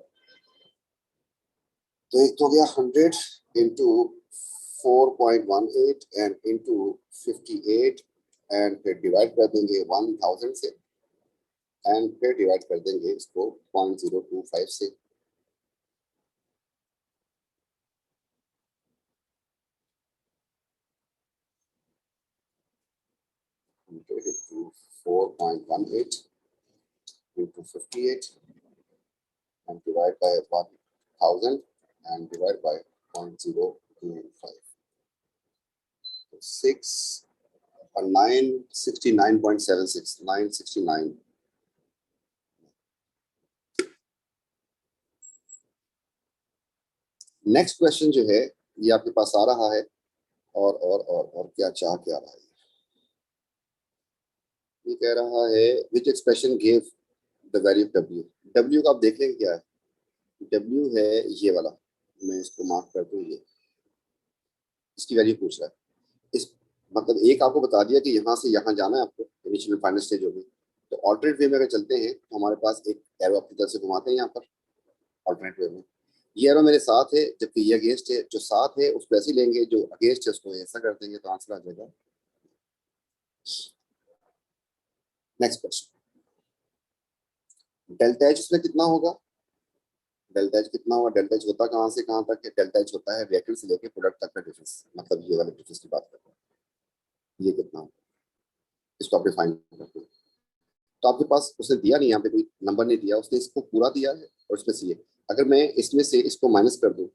तो एक तो हो गया 100 इंटू 4.18 एंड इंटू 58, एंड फिर डिवाइड कर देंगे 1000 से, एंड फिर डिवाइड कर देंगे इसको 0.025 से। into 4.18 into 58 and divide by 1000, and divide by 0.025. 6 969.76 969. Next question जो है ये आपके पास आ रहा है और क्या रहा है, ये कह रहा है which expression give the value w. w का आप देख लेंगे क्या है, w है ये वाला, मैं इसको मार्क कर दूं, ये इसकी वैल्यू पूछ रहा है। इस मतलब एक आपको बता दिया कि यहाँ से यहाँ जाना है आपको, इनिशियल फाइनल स्टेज होगी। तो ऑल्टरनेट वे में अगर चलते हैं तो हमारे पास एक एरो अपनी तरफ से घुमाते हैं यहाँ पर ऑल्टरनेट वे में, ये एरो मेरे साथ है जबकि ये अगेंस्ट है, जो साथ है उसको ऐसे लेंगे, जो अगेंस्ट है उसको ऐसा कर देंगे, तो आंसर आ जाएगा। नेक्स्ट क्वेश्चन, डेल्टा एच इसमें कितना होगा, डेल्टा एच कितना होगा, डेल्टा एच होता कहाँ से कहाँ तक है, डेल्टा एच होता है रिएक्टेंट से लेके प्रोडक्ट तक का डिफरेंस, मतलब ये वाले डिफरेंस की बात करते हैं, ये कितना होगा, इसको आप डिफाइन करते हैं। तो आपके पास उसने दिया नहीं, यहाँ पे कोई नंबर नहीं दिया, उसने इसको पूरा दिया है और इसमें से ये, अगर मैं इसमें से इसको माइनस कर दूं,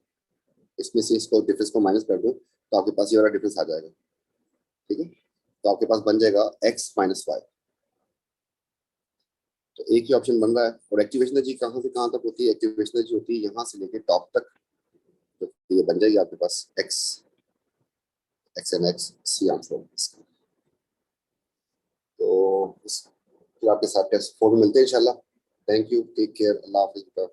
इसमें से इसको डिफरेंस को माइनस कर दूं, तो आपके पास ये वाला डिफरेंस आ जाएगा, ठीक है। तो आपके पास बन जाएगा x माइनस वाई। तो एक ही ऑप्शन बन रहा है। और एक्टिवेशन एनर्जी कहाँ से कहाँ तक होती है, एक्टिवेशन एनर्जी होती है यहाँ से लेके टॉप तक, तो ये बन जाएगी आपके पास x and X C answer. तो फिर आपके साथ टेस्ट 4 में मिलते हैं इंशाल्लाह। थैंक यू, टेक केयर, अल्लाह हाफिज़।